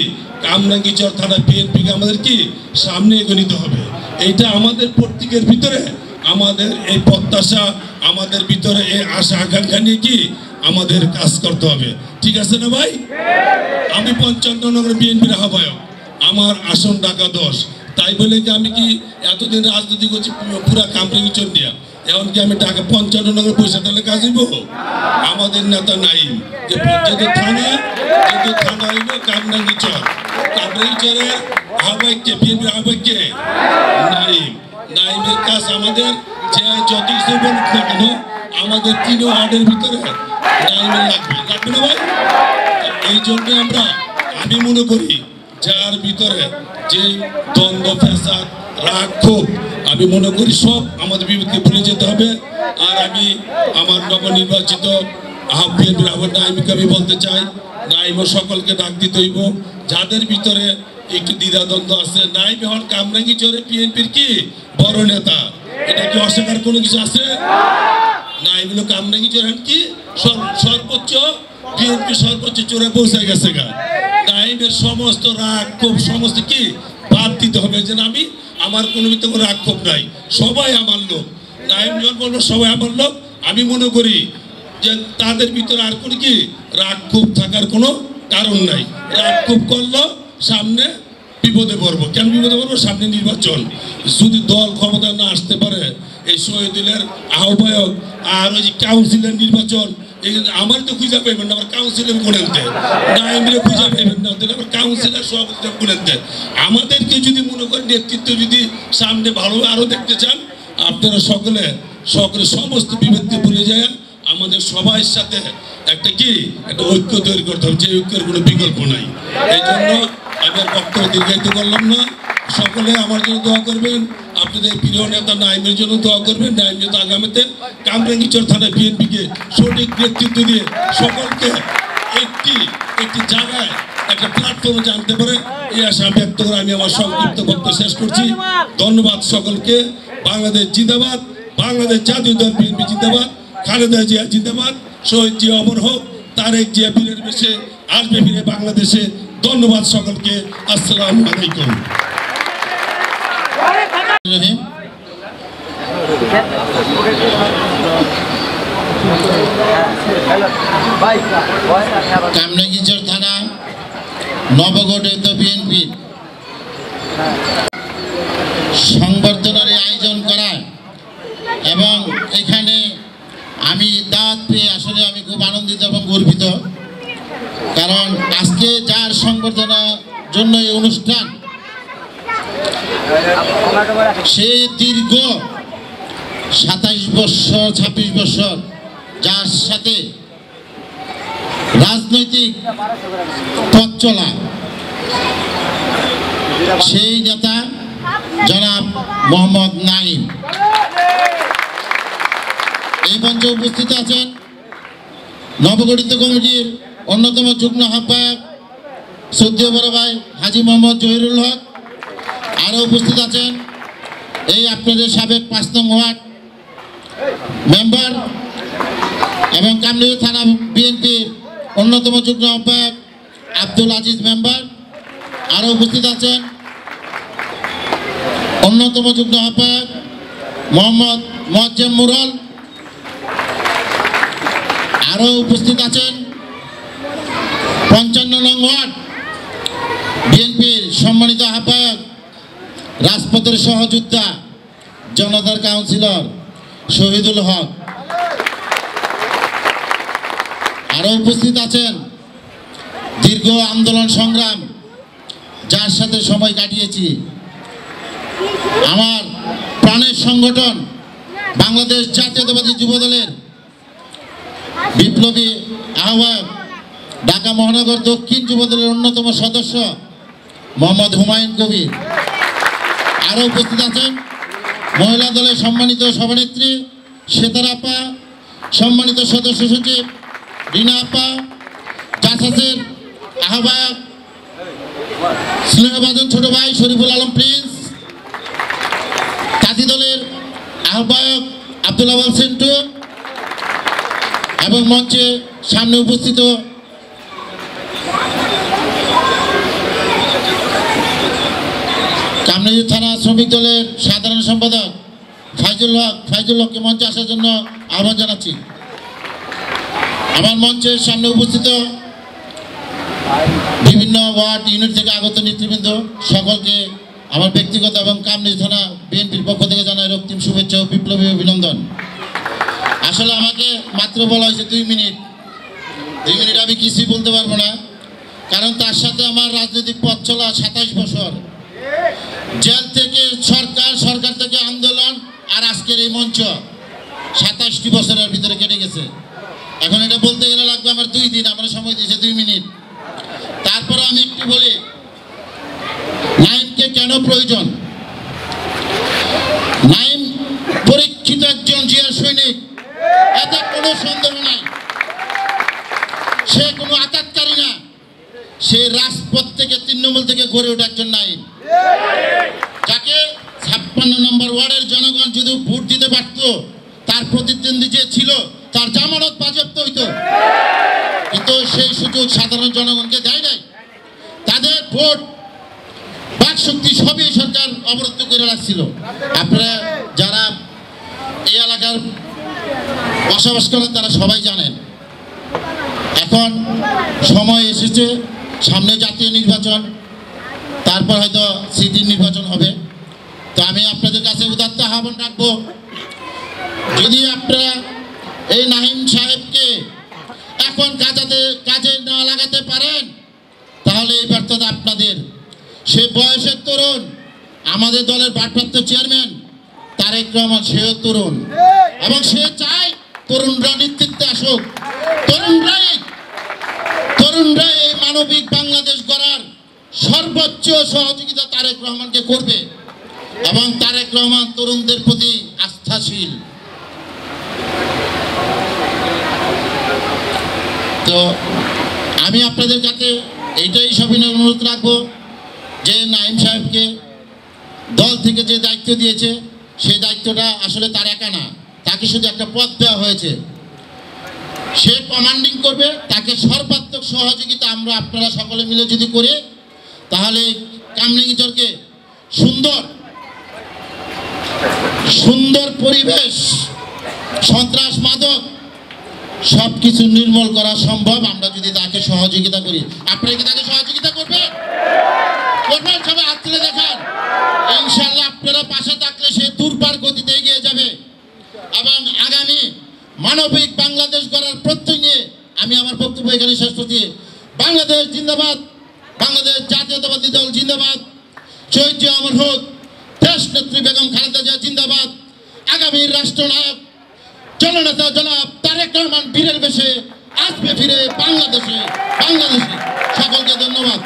কামরাঙ্গীরচর থানা বিএনপিকে আমাদের কি সামনে এগিয়ে নিতে হবে। এইটা আমাদের প্রত্যেকের ভিতরে আমাদের এই প্রত্যাশা, আমাদের ভিতরে এই আশা আকাঙ্ক্ষা নিয়ে কি আমাদের কাজ করতে হবে। ঠিক আছে না ভাই? আমি 55 নগর বিএনপির আহ্বায়ক, আমার আসন ঢাকা 10। তাই বলে কি আমি কি এতদিন রাজনীতি করছি পুরা কামরাঙ্গীরচর নিয়ে, এখন কি আমি ঢাকা 55 নগর পয়সা তাহলে কাজ হইব? আমাদের নেতা নাইম যেহেতু থানা হইব কামরাঙ্গীরচরের আহ্বায়ককে, বিএনপির আহ্বায়ককে নাইমের কাজ আমাদের যে যত কিছু বলুক না কেন আমাদের 3 ওয়ার্ডের ভিতরে নাইমের লাগবে না ভাই। এই জন্য আমি মনে করি যার ভিতরে যে দ্বন্দ্ব, ফ্যাসাদ, রাগ, ক্ষোভ, আমি মনে করি সব আমাদের বিবেককে ভুলে যেতে হবে। আর আমি আমার নবনির্বাচিত বিএনপির আহ্বায়ক নাইমকে আমি বলতে চাই, নাইমও সকলকে ডাক দিতে হইব। যাদের ভিতরে একটু দ্বিধাদ্বন্দ্ব আছে, নাইম এখন কামরাঙ্গীরচরে বিএনপির কি বড় নেতা, এটা কি অস্বীকার কোনো কিছু আছে? নাইম হলো কামরাঙ্গীরচর কি সর্বোচ্চ বিএনপি সর্বোচ্চ চোরে পৌঁছে গেছে গা। নাইমের সমস্ত রাগ ক্ষোভ সমস্ত কি বাদ দিতে হবে, যে আমার কোনো ভিতরে রাগ ক্ষোভ নাই, সবাই আমার লোক। নাইম যখন বলবো সবাই আমার লোক, আমি মনে করি যে তাদের ভিতরে আর কোনো কি রাগ ক্ষোভ থাকার কোনো কারণ নাই। রাগ ক্ষোভ করলো সামনে বিপদে পড়বো। কেন বিপদে পড়বো? সামনে নির্বাচন, যদি দল ক্ষমতা না আসতে পারে, এই শহীদুলের আহ্বায়ক আর ওই যে কাউন্সিলের নির্বাচন, আমার তো খুঁজে পাইবেন না, আমার কাউন্সিলর গুনেনতে নাইমরে খুঁজে পাইবেন না, তাহলে আমার কাউন্সিলর সভাপতি গুনেনতে। আমাদেরকে যদি মনে করেন নেতৃত্ব যদি সামনে ভালো আরো দেখতে চান, আপনারা সকলে সমস্ত বিভেদকে ভুলে যায় আমাদের সবার সাথে একটা ঐক্য তৈরি করতে হবে, যে ঐক্যের কোনো বিকল্প নাই। এই জন্য আমি আর বক্তব্য দীর্ঘায়িত করলাম না। সকলে আমার জন্য দোয়া করবেন, আপনাদের প্রিয় নেতা নাইমের জন্য দোয়া করবেন। নাইম যেহেতু আগামীতে কামরাঙ্গীরচর থানায় বিএনপিকে সঠিক নেতৃত্ব দিয়ে সকলকে একটি জায়গায় একটা প্ল্যাটফর্মে জানতে পারে, এই আশা ব্যক্ত করে আমি আমার সংক্ষিপ্ত বক্তব্য শেষ করছি। ধন্যবাদ সকলকে। বাংলাদেশ জিন্দাবাদ, বাংলাদেশ জাতীয় দল বিএনপি জিন্দাবাদ, খালেদা জিয়া জিন্দাবাদ, শহীদ জিয়া অমর হোক, তারেক জিয়া বীরের বেশে আসবে ফিরে বাংলাদেশে। ধন্যবাদ সকলকে। আসসালামু আলাইকুম। কামরাঙ্গীরচর থানা নবগঠিত বিএনপি সংবর্ধনার আয়োজন করায় এবং এখানে আমি দাওয়াত পেয়ে আসলে আমি খুব আনন্দিত এবং গর্বিত। কারণ আজকে যার সংবর্ধনার জন্য এই অনুষ্ঠান, সে দীর্ঘ 27 বছর 26 বছর যার সাথে রাজনৈতিক পথ চলা, সেই নেতা জনাব মোহাম্মদ নাইম। এই মঞ্চে উপস্থিত আছেন নবগঠিত কমিটির অন্যতম যুগ্ম আহ্বায়ক শ্রদ্ধেয় বড় ভাই হাজী মোহাম্মদ জহিরুল হক। আরও উপস্থিত আছেন এই আপনাদের সাবেক 5 নং ওয়ার্ড মেম্বার এবং কামরাঙ্গীরচর থানা বিএনপির অন্যতম যুগ্ম আহ্বায়ক আব্দুল আজিজ মেম্বার। আরও উপস্থিত আছেন অন্যতম যুগ্ম আহ্বায়ক মোহাম্মদ মোয়াজ্জেম মুরল। আরও উপস্থিত আছেন 55 নং ওয়ার্ড বিএনপির সম্মানিত আহ্বায়ক, রাজপথের সহযোদ্ধা, জনতার কাউন্সিলর শহীদুল হক। আরও উপস্থিত আছেন দীর্ঘ আন্দোলন সংগ্রাম, যার সাথে সময় কাটিয়েছি, আমার প্রাণের সংগঠন বাংলাদেশ জাতীয়তাবাদী যুবদলের বিপ্লবী আহ্বায়ক, ঢাকা মহানগর দক্ষিণ যুবদলের অন্যতম সদস্য মোহাম্মদ হুমায়ুন কবির। আরও উপস্থিত আছেন মহিলা দলের সম্মানিত সভানেত্রী সেতার আপা, সম্মানিত সদস্য সচিব রিনা আপা, জাসাসের আহ্বায়ক স্নেহভাজন ছোট ভাই শরীফুল আলম প্রিন্স, কাজী দলের আহ্বায়ক আব্দুল আওয়াল সেন্টু এবং মঞ্চে সামনে উপস্থিত কামরাঙ্গীর থানা শ্রমিক দলের সাধারণ সম্পাদক ফাইজুল হককে মঞ্চে আসার জন্য আহ্বান জানাচ্ছি। আমার মঞ্চের সামনে উপস্থিত বিভিন্ন ওয়ার্ড ইউনিট থেকে আগত নেতৃবৃন্দ সকলকে আমার ব্যক্তিগত এবং কামরাঙ্গীর থানা বিএনপির পক্ষ থেকে জানাই রক্তিম শুভেচ্ছা ও বিপ্লবী অভিনন্দন। আসলে আমাকে মাত্র বলা হয়েছে 2 মিনিট আমি কিছুই বলতে পারবো না, কারণ তার সাথে আমার রাজনৈতিক পথ চলা 27 বছর, জেল থেকে সরকার থেকে আন্দোলন, আর আজকের এই মঞ্চ 27টি বছরের ভিতরে কেটে গেছে। এখন এটা বলতে গেলে লাগবে আমার 2 দিন, আমার সময় দিয়েছে 2 মিনিট। তারপরে আমি একটু বলি নাইমকে কেন প্রয়োজন। নাইম পরীক্ষিত একজন জিয়া সৈনিক, এতে কোনো সন্দেহ নাই। সে কোনো আঘাতকারী না, সে রাজপথ থেকে তৃণমূল থেকে গড়ে ওঠা একজন নাইম, যাকে 56 নম্বর ওয়ার্ডের জনগণ যদি ভোট দিতে পারত, তার প্রতিদ্বন্দ্বী যে ছিল তার জামানত বাজেয়াপ্ত হইতো, কিন্তু সেই সুযোগ সাধারণ জনগণকে দেয় নাই। তাদের ভোট বাক শক্তি সবই সরকার অবরুদ্ধ করে রাখছিল। আপনারা যারা এই এলাকার বসবাস করেন তারা সবাই জানেন। এখন সময় এসেছে, সামনে জাতীয় নির্বাচন, তারপর হয়তো সিটি নির্বাচন হবে। তো আমি আপনাদের কাছে উদাত্ত আহ্বান রাখবো, যদি আপনারা এই নাহিম সাহেবকে এখন কাজে না লাগাতে পারেন, তাহলে এই ব্যর্থতা আপনাদের। সে বয়সের তরুণ, আমাদের দলের ভারপ্রাপ্ত চেয়ারম্যান তারেক রহমান সেও তরুণ, এবং সে চায় তরুণরা নেতৃত্বে আসুক। তরুণরা এই মানবিক বাংলাদেশ গড়ার সর্বোচ্চ সহযোগিতা তারেক রহমানকে করবে, এবং তারেক রহমান তরুণদের প্রতি আস্থাশীল। তো আমি আপনাদের কাছে এইটাই সবিনয় অনুরোধ রাখবো যে নাইম সাহেবকে দল থেকে যে দায়িত্ব দিয়েছে, সেই দায়িত্বটা আসলে তার একা না, তাকে শুধু একটা পদ দেওয়া হয়েছে। সে কমান্ডিং করবে, তাকে সর্বাত্মক সহযোগিতা আমরা আপনারা সকলে মিলে যদি করি, তাহলে কামরাঙ্গীরকে সুন্দর পরিবেশ, সন্ত্রাস মাদক সবকিছু নির্মূল করা সম্ভব আমরা যদি তাকে সহযোগিতা করি। আপনারা কি তাকে সহযোগিতা করবেন? সবাই হাত তুলে দেখান। ইনশাআল্লাহ আপনারা পাশে থাকলে সে দুর্বার গতিতে এগিয়ে যাবে, এবং আগামী মানবিক বাংলাদেশ গড়ার প্রত্যয় নিয়ে আমি আমার বক্তব্য এখানে শেষ করছি। বাংলাদেশ জিন্দাবাদ, বাংলাদেশ জাতীয়তাবাদী দল জিন্দাবাদ, শহীদ অমর হোক, দেশ নেত্রী বেগম খালেদা জিয়া জিন্দাবাদ, আগামীর রাষ্ট্রনায়ক জননেতা জনাব তারেক রহমান বীরের বেশে আসবে ফিরে বাংলাদেশে। সকলকে ধন্যবাদ।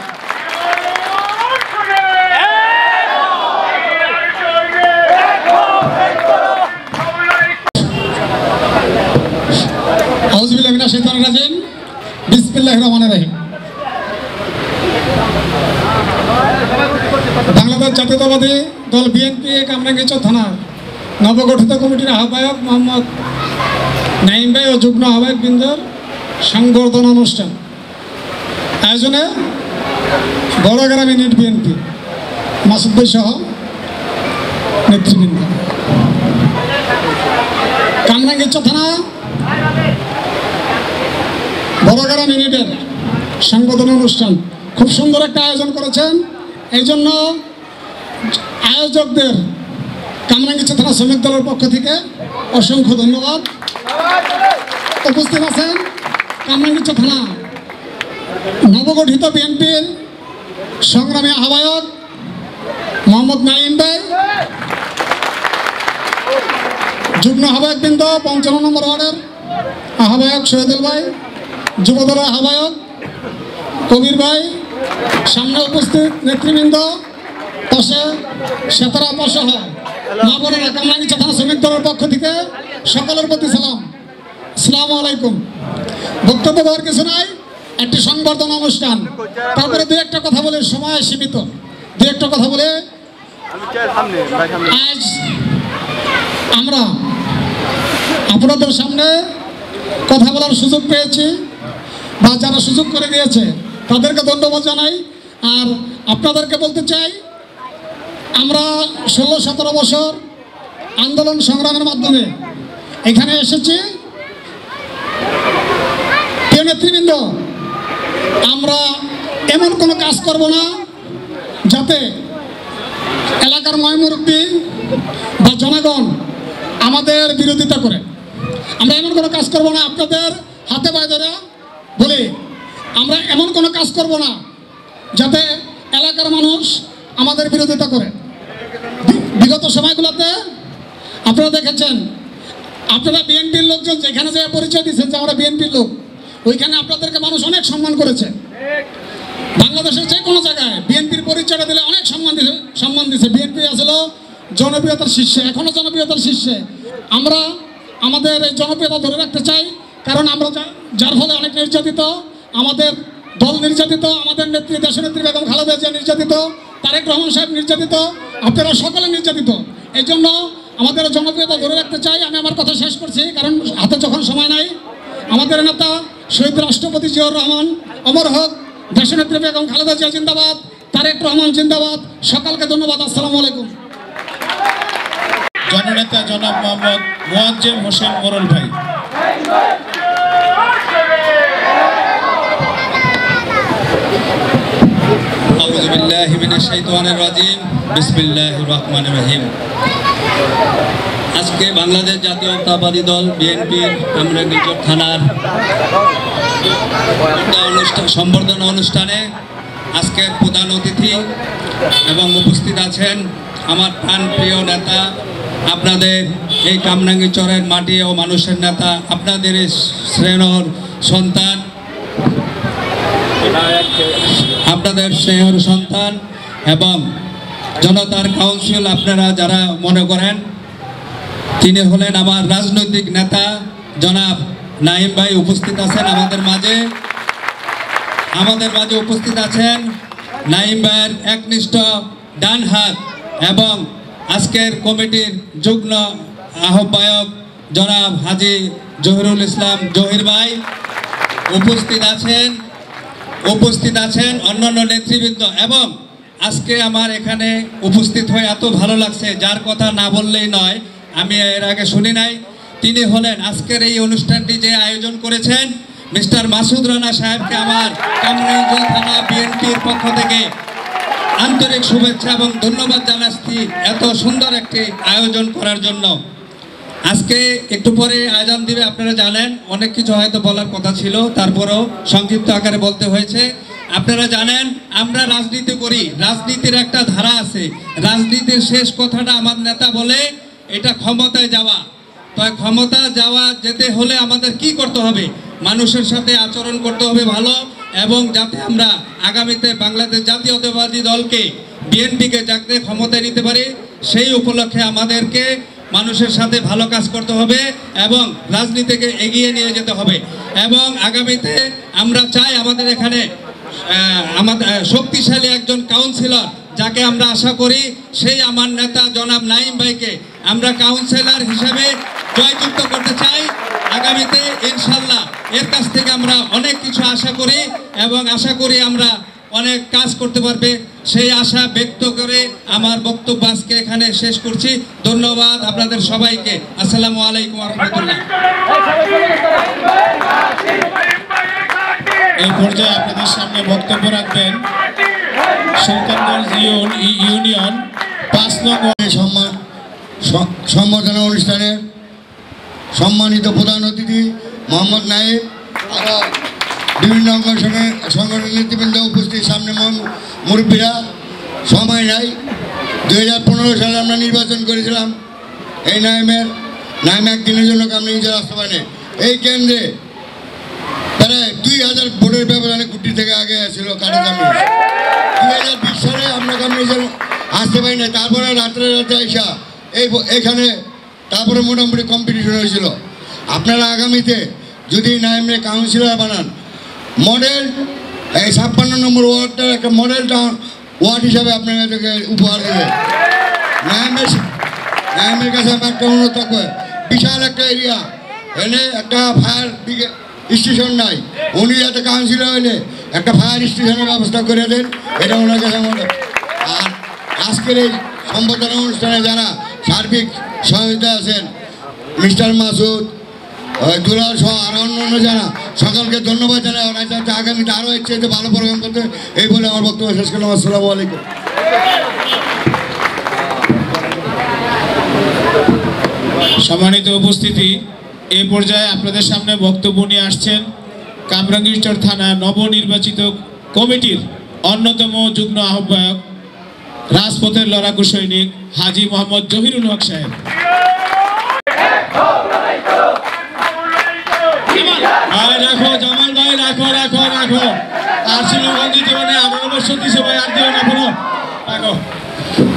আউযুবিল্লাহি মিনাশ শাইতানির রাজিম, বিসমিল্লাহির রহমানির রহিম। বাংলাদেশ জাতীয়তাবাদী দল বিএনপি কামরাঙ্গীরচর থানা নবগঠিত কমিটির আহ্বায়ক মোহাম্মদ নাইম ভাই ও যুগ্ম আহ্বায়ক বৃন্দর সংবর্ধনা অনুষ্ঠান আয়োজনে বড়গ্রাম ইউনিট বিএনপি মাসুদ ভাই সহ নেতৃবৃন্দ, কামরাঙ্গীরচর থানা বড়গ্রাম ইউনিটের সংবর্ধনা অনুষ্ঠান খুব সুন্দর একটা আয়োজন করেছেন। এই জন্য আয়োজকদের কামরাঙ্গীরচর থানা শ্রমিক দলের পক্ষ থেকে অসংখ্য ধন্যবাদ। উপস্থিত আছেন কামরাঙ্গীরচর থানা নবগঠিত বিএনপির সংগ্রামী আহ্বায়ক মোহাম্মদ নাইম ভাই, যুগ্ম আহ্বায়কবৃন্দ ৫৫ নম্বর ওয়ার্ডের আহ্বায়ক শহীদুল ভাই, যুবদলের আহ্বায়ক কবির ভাই, সামনে উপস্থিত নেতৃবৃন্দ, পাশে সেতারা পাশে হয় মা বোনেরা, কামরাঙ্গীরচর থানা শ্রমিক দলের পক্ষ থেকে সকলের প্রতি সালাম। আসসালামু আলাইকুম। বক্তব্য দেওয়ার কিছু নাই, একটি সংবর্ধনা অনুষ্ঠান। তারপরে দু একটা কথা বলে, সময় সীমিত, দু একটা কথা বলে আজ আমরা আপনাদের সামনে কথা বলার সুযোগ পেয়েছি, বা যারা সুযোগ করে দিয়েছে তাদেরকে ধন্যবাদ জানাই। আর আপনাদেরকে বলতে চাই, আমরা ১৬-১৭ বছর আন্দোলন সংগ্রামের মাধ্যমে এখানে এসেছি। প্রিয় নেতৃবৃন্দ, আমরা এমন কোনো কাজ করব না যাতে এলাকার ময়মুরব্বী বা জনগণ আমাদের বিরোধিতা করে। আমরা এমন কোনো কাজ করব না, আপনাদের হাতে পায়ে ধরে বলি, আমরা এমন কোনো কাজ করব না যাতে এলাকার মানুষ আমাদের বিরোধিতা করে। বিগত সময়গুলোতে আপনারা দেখেছেন, আপনারা বিএনপির লোকজন যেখানে যে পরিচয় দিচ্ছেন যে আমরা বিএনপির লোক, ওইখানে আপনাদেরকে মানুষ অনেক সম্মান করেছে। বাংলাদেশের যে কোনো জায়গায় বিএনপির পরিচয়টা দিলে অনেক সম্মান দিয়েছে। বিএনপি আসলে জনপ্রিয়তার শীর্ষে, এখনও জনপ্রিয়তার শীর্ষে। আমরা আমাদের এই জনপ্রিয়তা ধরে রাখতে চাই, কারণ আমরা যার ফলে অনেক নির্যাতিত, আমাদের দল নির্যাতিত, আমাদের নেত্রী দেশনেত্রী বেগম খালেদা জিয়া নির্যাতিত, তারেক রহমান সাহেব নির্যাতিত, আপনারা সকলে নির্যাতিত। এই জন্য আমাদের জনপ্রিয়তা ধরে রাখতে চাই। আমি আমার কথা শেষ করছি, কারণ হাতে যখন সময় নাই। আমাদের নেতা শহীদ রাষ্ট্রপতি জিয়াউর রহমান অমর হোক, দেশনেত্রী বেগম খালেদা জিয়া জিন্দাবাদ, তারেক রহমান জিন্দাবাদ। সকালকে ধন্যবাদ। আসসালামু আলাইকুম। জননেতা জনাব মোহাম্মদ মোয়াজ্জেম হোসেন মোরল ভাই। আউযু বিল্লাহি মিনাশ শাইতানির রাজিম। বিসমিল্লাহির রহমানির রহিম। আজকে বাংলাদেশ জাতীয়তাবাদী দল বিএনপির কামরাঙ্গীরচর থানার সম্বর্ধনা অনুষ্ঠানে আজকের প্রধান অতিথি এবং উপস্থিত আছেন আমার প্রাণপ্রিয় নেতা, আপনাদের এই কামরাঙ্গীরচরের মাটি ও মানুষের নেতা, আপনাদের স্নেহর সন্তান, আপনাদের স্নেহর সন্তান এবং জনতার কাউন্সিল আপনারা যারা মনে করেন, তিনি হলেন আমার রাজনৈতিক নেতা জনাব নাইম ভাই। উপস্থিত আছেন আমাদের মাঝে উপস্থিত আছেন নাইম ভাইয়ের একনিষ্ঠ ডান হাত এবং আজকের কমিটির যুগ্ম আহ্বায়ক জনাব হাজি জহিরুল ইসলাম জহির ভাই। উপস্থিত আছেন অন্যান্য নেতৃবৃন্দ। এবং আজকে আমার এখানে উপস্থিত হয়ে এত ভালো লাগছে, যার কথা না বললেই নয়, আমি এর আগে শুনি নাই। তিনি হলেন আজকের এই অনুষ্ঠানটি যে আয়োজন করেছেন মিস্টার মাসুদ রানা সাহেবকে আমার কামরাঙ্গীরচর থানা বিএনপির পক্ষ থেকে আন্তরিক শুভেচ্ছা এবং ধন্যবাদ জানাচ্ছি এত সুন্দর একটি আয়োজন করার জন্য। আজকে একটু পরে আজান দিবে, আপনারা জানেন। অনেক কিছু হয়তো বলার কথা ছিল, তারপরেও সংক্ষিপ্ত আকারে বলতে হয়েছে। আপনারা জানেন আমরা রাজনীতি করি, রাজনীতির একটা ধারা আছে। রাজনীতির শেষ কথাটা আমার নেতা বলে এটা ক্ষমতায় যাওয়া। তো ক্ষমতা যেতে হলে আমাদের কি করতে হবে? মানুষের সাথে আচরণ করতে হবে ভালো, এবং যাতে আমরা আগামীতে বাংলাদেশ জাতীয়তাবাদী দলকে বিএনপিকে যাতে ক্ষমতায় নিতে পারি, সেই উপলক্ষে আমাদেরকে মানুষের সাথে ভালো কাজ করতে হবে এবং রাজনীতিকে এগিয়ে নিয়ে যেতে হবে। এবং আগামীতে আমরা চাই আমাদের এখানে আমাদের শক্তিশালী একজন কাউন্সিলর, যাকে আমরা আশা করি সেই আমার নেতা জনাব নাইম ভাইকে আমরা কাউন্সিলর হিসেবে জয়যুক্ত করতে চাই আগামীতে ইনশাল্লাহ। এর কাছ থেকে আমরা অনেক কিছু আশা করি এবং আশা করি আমরা অনেক কাজ করতে পারবে, সেই আশা ব্যক্ত করে আমার বক্তব্য আজকে এখানে শেষ করছি। ধন্যবাদ আপনাদের সবাইকে। আসসালামু আলাইকুম ওয়া রাহমাতুল্লাহ। এই পর্যায়ে আপনাদের সামনে বক্তব্য রাখবেন সুলতানগঞ্জ ইউনিয়ন 5 নং সম্বর্ধনা অনুষ্ঠানের সম্মানিত প্রধান অতিথি মোহাম্মদ নাইম, আরও বিভিন্ন সংগঠনের নেতৃবৃন্দ উপস্থিত, সামনে মুরব্বীরা, সময় নাই। 2015 সালে আমরা নির্বাচন করেছিলাম এই নাইম একদিনের জন্য কামরাঙ্গীরচর বাস্তবায়নে। এই কেন্দ্রে প্রায় 2000 ভোটের ব্যবধানে গুটি থেকে আগে ছিল কাটা কামরাঙ্গীর। 2020 সালে আমরা কামরাঙ্গীরচর আসতে পারি না। তারপরে রাত্রে আইসা এখানে তারপরে মোটামুটি কম্পিটিশন হয়েছিল। আপনারা আগামীতে যদি নাইমে কাউন্সিলর বানান, মডেল এই 56 নম্বর ওয়ার্ডটার একটা মডেল ওয়ার্ড হিসাবে আপনাদেরকে উপহার দেবে। নাইমের কাছে আমার একটা অনুরোধ থাকবে, বিশাল একটা এরিয়া, এনে একটা ফায়ার স্টেশন নাই, উনি যাতে কাউন্সিলর হইলে একটা ফায়ার স্টেশনের ব্যবস্থা করে দেন, এটা ওনার কাছে মনে। আর আজকের এই সম্বোধনা অনুষ্ঠানে যারা সার্বিক সহযোগিতা আছেন, মিস্টার মাসুদ, দুলাল সহ আর অন্য যারা, সকলকে ধন্যবাদ জানাই। ওরা যাতে আগামীতে আরও এর চাইতে ভালো প্রোগ্রাম করতে, এই বলে আমার বক্তব্য শেষ করলাম। আসসালামু আলাইকুম। সম্মানিত উপস্থিতি, এই পর্যায়ে আপনাদের সামনে বক্তব্য নিয়ে আসছেন কামরাঙ্গীরচর থানা নবনির্বাচিত কমিটির অন্যতম যুগ্ম আহ্বায়ক, রাজপথের লড়াকু সৈনিক হাজী মোহাম্মদ জহিরুল হক সাহেব। রাখো জামাল ভাই, রাখো রাখো রাখো। আর শিলগঞ্জ জীবনে 18 বছর দিছে ভাই, আর দিও না কোনো। রাখো।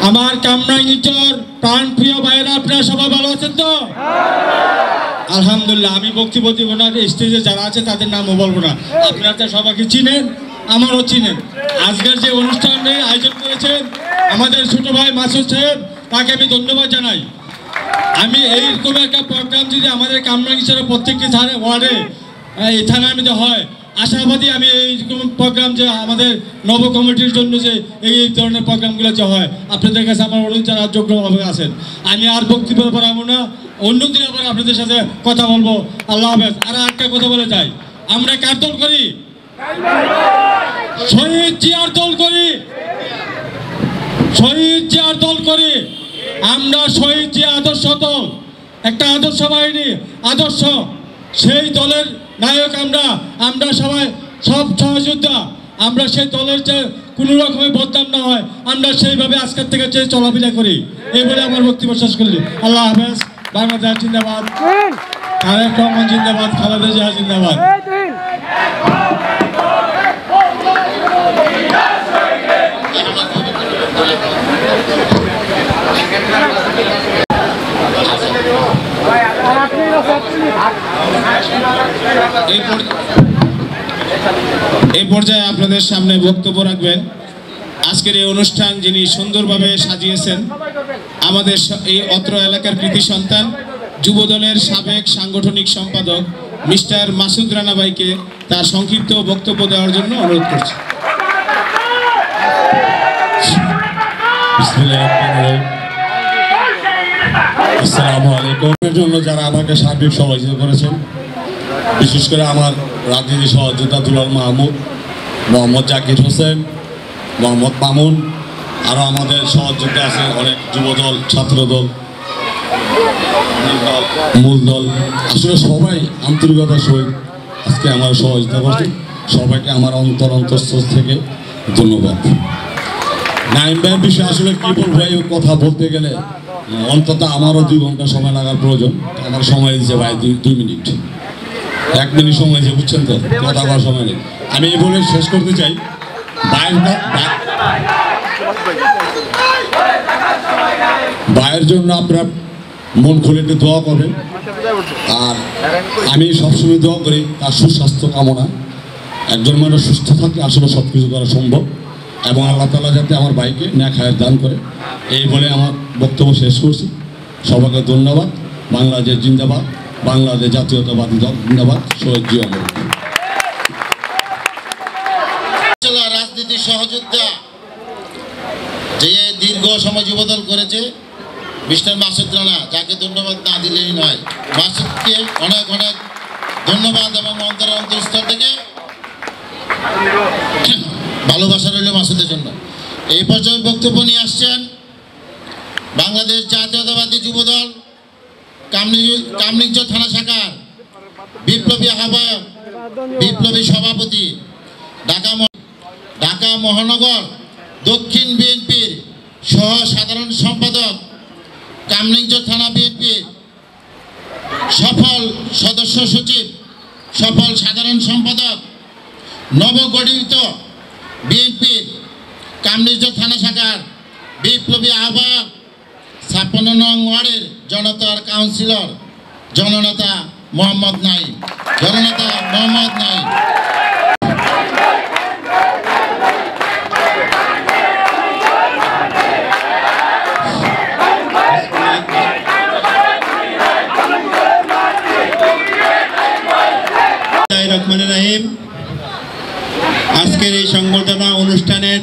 আমার কামরাঙ্গীরচর প্রাণ প্রিয় ভাইয়েরা, আপনারা সবাই ভালো আছেন তো? আলহামদুলিল্লাহ। আমি বক্তব্য দিব না, স্টেজে যারা আছে তাদের নামও বলবো না। আপনারা তো সবাইকে চিনেন, আমারও চিনেন। আজকের যে অনুষ্ঠানের আয়োজন করেছেন আমাদের ছোট ভাই মাসুদ সাহেব, তাকে আমি ধন্যবাদ জানাই। আমি এইরকম একটা প্রোগ্রাম যদি আমাদের কামরাঙ্গীরচরের প্রত্যেকটি ওয়ার্ডে এই থানার মধ্যে হয়, আশাবাদী আমি এইরকম প্রোগ্রাম যে আমাদের নব কমিটির জন্য যে এই ধরনের প্রোগ্রামগুলো যে হয়, আপনাদের কাছে আমার অনুরোধ যারা যোগ্যভাবে আছেন। আমি আর বক্তব্য বাড়াবো না, অন্যদিন আবার আপনাদের সাথে কথা বলবো। আল্লাহ হাফেজ। আর একটা কথা বলে যাই, আমরা কার দল করি? শহীদ জিয়ার দল করি, শহীদ জিয়ার দল করি। আমরা শহীদ জিয়া আদর্শ দল, একটা আদর্শ বাহিনী, আদর্শ, সেই দলের নায়ক আমরা সবাই, সব সহযোদ্ধা। আমরা সেই দলের যে কোনো রকমের বদনাম না হয়, আমরা সেইভাবে আজকের থেকে যে চলাফেরা করি। এই বলে আমার বক্তব্য শেষ করলি। আল্লাহ হাফেজ। বাংলাদেশ জিন্দাবাদ, তারেক রহমান জিন্দাবাদ, খালেদা জিয়া জিন্দাবাদ। এই পর্যায়ে আপনাদের সামনে বক্তব্য রাখবেন আজকের এই অনুষ্ঠান যিনি সুন্দরভাবে সাজিয়েছেন, আমাদের এই অত্র এলাকার কৃতি সন্তান, যুবদলের সাবেক সাংগঠনিক সম্পাদক মিস্টার মাসুদ রানা ভাইকে তার সংক্ষিপ্ত বক্তব্য দেওয়ার জন্য অনুরোধ করছি। আসসালামু আলাইকুম। এর জন্য যারা আমাকে সার্বিক সহযোগিতা করেছেন, বিশেষ করে আমার রাজনীতি সহযোদ্ধা দুলাল মাহমুদ, মোহাম্মদ জাকির হোসেন, মোহাম্মদ মামুন, আরও আমাদের সহযোদ্ধা আছে অনেক, যুবদল, ছাত্রদল, মূল দল, আসলে সবাই আন্তরিকতার সহিত আজকে আমার সহযোগিতা করছে। সবাইকে আমার অন্তঃস্থল থেকে ধন্যবাদ। নাইম ভাইয়ের বিষয়ে আসলে কি বলবো, এই কথা বলতে গেলে অন্তত আমারও 2 ঘন্টা সময় লাগার প্রয়োজন। আমার সময় দিচ্ছে ভাই 2 মিনিট, 1 মিনিট সময় দিচ্ছে, বুঝছেন তো, কথা বলার সময় নেই। আমি এই বলে শেষ করতে চাই, ভাইয়ের জন্য আপনারা মন খুলে একটু দোয়া করবেন। আর আমি সবসময় দোয়া করি তার সুস্বাস্থ্য কামনা। একজন মানুষ সুস্থ থাকলে আসলে সব কিছু করা সম্ভব, এবং আল্লাহ তাআলা যাতে আমার ভাইকে নেক হায়াত দান করে, এই বলে আমার বক্তব্য শেষ করছি। সবাইকে ধন্যবাদ। বাংলাদেশ জিন্দাবাদ, বাংলাদেশ জাতীয়তাবাদী দল জিন্দাবাদ, শহীদ জিয়া অমর। রাজনীতির সহযোদ্ধা যে দীর্ঘ সময় যুবদল করেছে মিস্টার মাসুদ রানা, যাকে ধন্যবাদ না দিলেই নয়। মাসুদকে অনেক অনেক ধন্যবাদ এবং অন্তরস্থল থেকে ভালোবাসা রইল মাসুদের জন্য। এই পর্যায়ে বক্তব্য নিয়ে আসছেন বাংলাদেশ জাতীয়তাবাদী যুবদল কামরাঙ্গীরচর থানা শাখার বিপ্লবী আহ্বায়ক, বিপ্লবী সভাপতি, ঢাকা মহানগর দক্ষিণ বিএনপির সহ সাধারণ সম্পাদক, কামরাঙ্গীরচর থানা বিএনপির সফল সদস্য সচিব, সফল সাধারণ সম্পাদক, নবগঠিত বিএনপির কামরাঙ্গীরচর থানা শাখার বিপ্লবী আহ্বায়ক, ৫৬ নং ওয়ার্ডের জনতার কাউন্সিলর জননেতা মোহাম্মদ নাঈম। জননেতা মোহাম্মদ নাঈম। রহমানুর রহিম। আজকের এই সংবর্ধনা অনুষ্ঠানের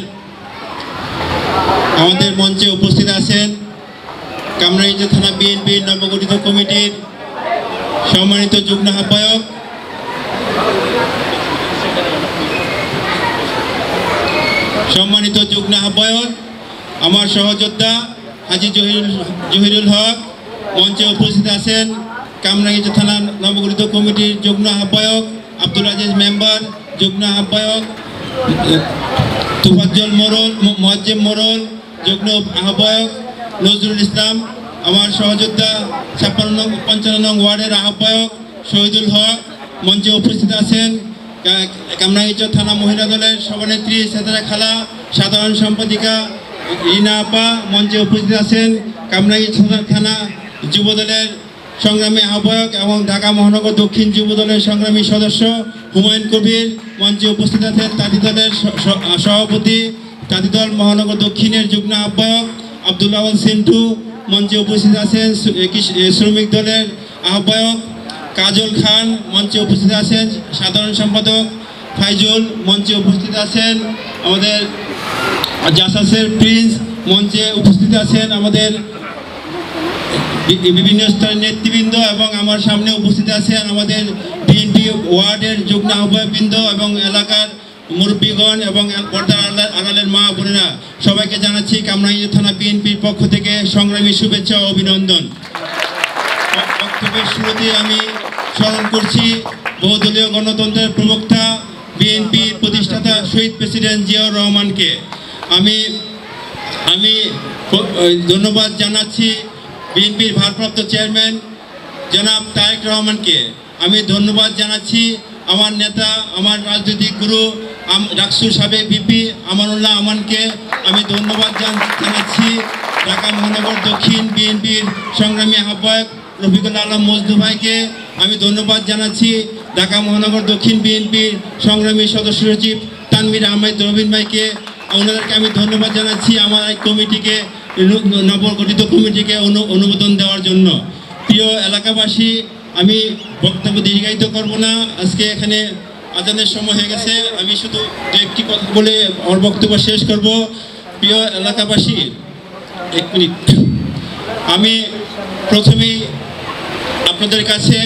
আমাদের মঞ্চে উপস্থিত আছেন কামরাঙ্গীরচর থানা বিএনপির নবগঠিত কমিটির সম্মানিত যুগ্ম আহ্বায়ক, আমার সহযোদ্ধা হাজী জহিরুল হক। মঞ্চে উপস্থিত আছেন কামরাঙ্গীরচর থানা নবগঠিত কমিটির যুগ্ম আহ্বায়ক আব্দুল আজিজ মেম্বার, যুগ্ম আহ্বায়ক তুফাজ্জল মোড়ল, মুয়াজ্জেম মোড়ল, যুগ্ম আহ্বায়ক নজরুল ইসলাম, আমার সহযোদ্ধা ৫৫ নং ওয়ার্ডের আহ্বায়ক শহীদুল হক। মঞ্চে উপস্থিত আছেন কামরাঙ্গীরচর থানা মহিলা দলের সভানেত্রী সেতারা খালা, সাধারণ সম্পাদিকা রিনা আপা। মঞ্চে উপস্থিত আছেন কামরাঙ্গীরচর থানা যুবদলের সংগ্রামী আহ্বায়ক এবং ঢাকা মহানগর দক্ষিণ যুবদলের সংগ্রামী সদস্য হুমায়ুন কবির। মঞ্চে উপস্থিত আছেন তাঁতি দলের সভাপতি, তাঁতি দল মহানগর দক্ষিণের যুগ্ম আহ্বায়ক আব্দুল আওয়াল সিন্টু। মঞ্চে উপস্থিত আছেন শ্রমিক দলের আহ্বায়ক কাজল খান। মঞ্চে উপস্থিত আছেন সাধারণ সম্পাদক ফাইজুল। মঞ্চে উপস্থিত আছেন আমাদের জাসাসের প্রিন্স। মঞ্চে উপস্থিত আছেন আমাদের বিভিন্ন স্তরের নেতৃবৃন্দ এবং আমার সামনে উপস্থিত আছেন আমাদের বিএনপি ওয়ার্ডের যুগ্ম আহ্বায়কবৃন্দ এবং এলাকার মুরব্বীগণ এবং পর্দার আড়ালের মা বোনেরা। সবাইকে জানাচ্ছি কামরাঙ্গীরচর থানা বিএনপির পক্ষ থেকে সংগ্রামী শুভেচ্ছা ও অভিনন্দন। বক্তব্যের শুরুতে আমি স্মরণ করছি বহুদলীয় গণতন্ত্রের প্রবক্তা, বিএনপির প্রতিষ্ঠাতা শহীদ প্রেসিডেন্ট জিয়াউর রহমানকে। আমি ধন্যবাদ জানাচ্ছি বিএনপির ভারপ্রাপ্ত চেয়ারম্যান জনাব তারেক রহমানকে। আমি ধন্যবাদ জানাচ্ছি আমার নেতা, আমার রাজনৈতিক গুরু ডাকসুর সাবেক ভিপি আমানুল্লাহ আমানকে। আমি ধন্যবাদ জানাচ্ছি ঢাকা মহানগর দক্ষিণ বিএনপির সংগ্রামী আহ্বায়ক রফিকুল আলম মজনু ভাইকে। আমি ধন্যবাদ জানাচ্ছি ঢাকা মহানগর দক্ষিণ বিএনপির সংগ্রামী সদস্য সচিব তানভীর আহমেদ রবিন ভাইকে। ওনাদেরকে আমি ধন্যবাদ জানাচ্ছি আমার এই কমিটিকে, নবগঠিত কমিটিকে অনুমোদন দেওয়ার জন্য। প্রিয় এলাকাবাসী, আমি বক্তব্য দীর্ঘায়িত করব না। আজকে এখানে আজানের সময় হয়ে গেছে, আমি শুধু একটি কথা বলে আমার বক্তব্য শেষ করব। প্রিয় এলাকাবাসী, 1 মিনিট। আমি প্রথমেই আপনাদের কাছে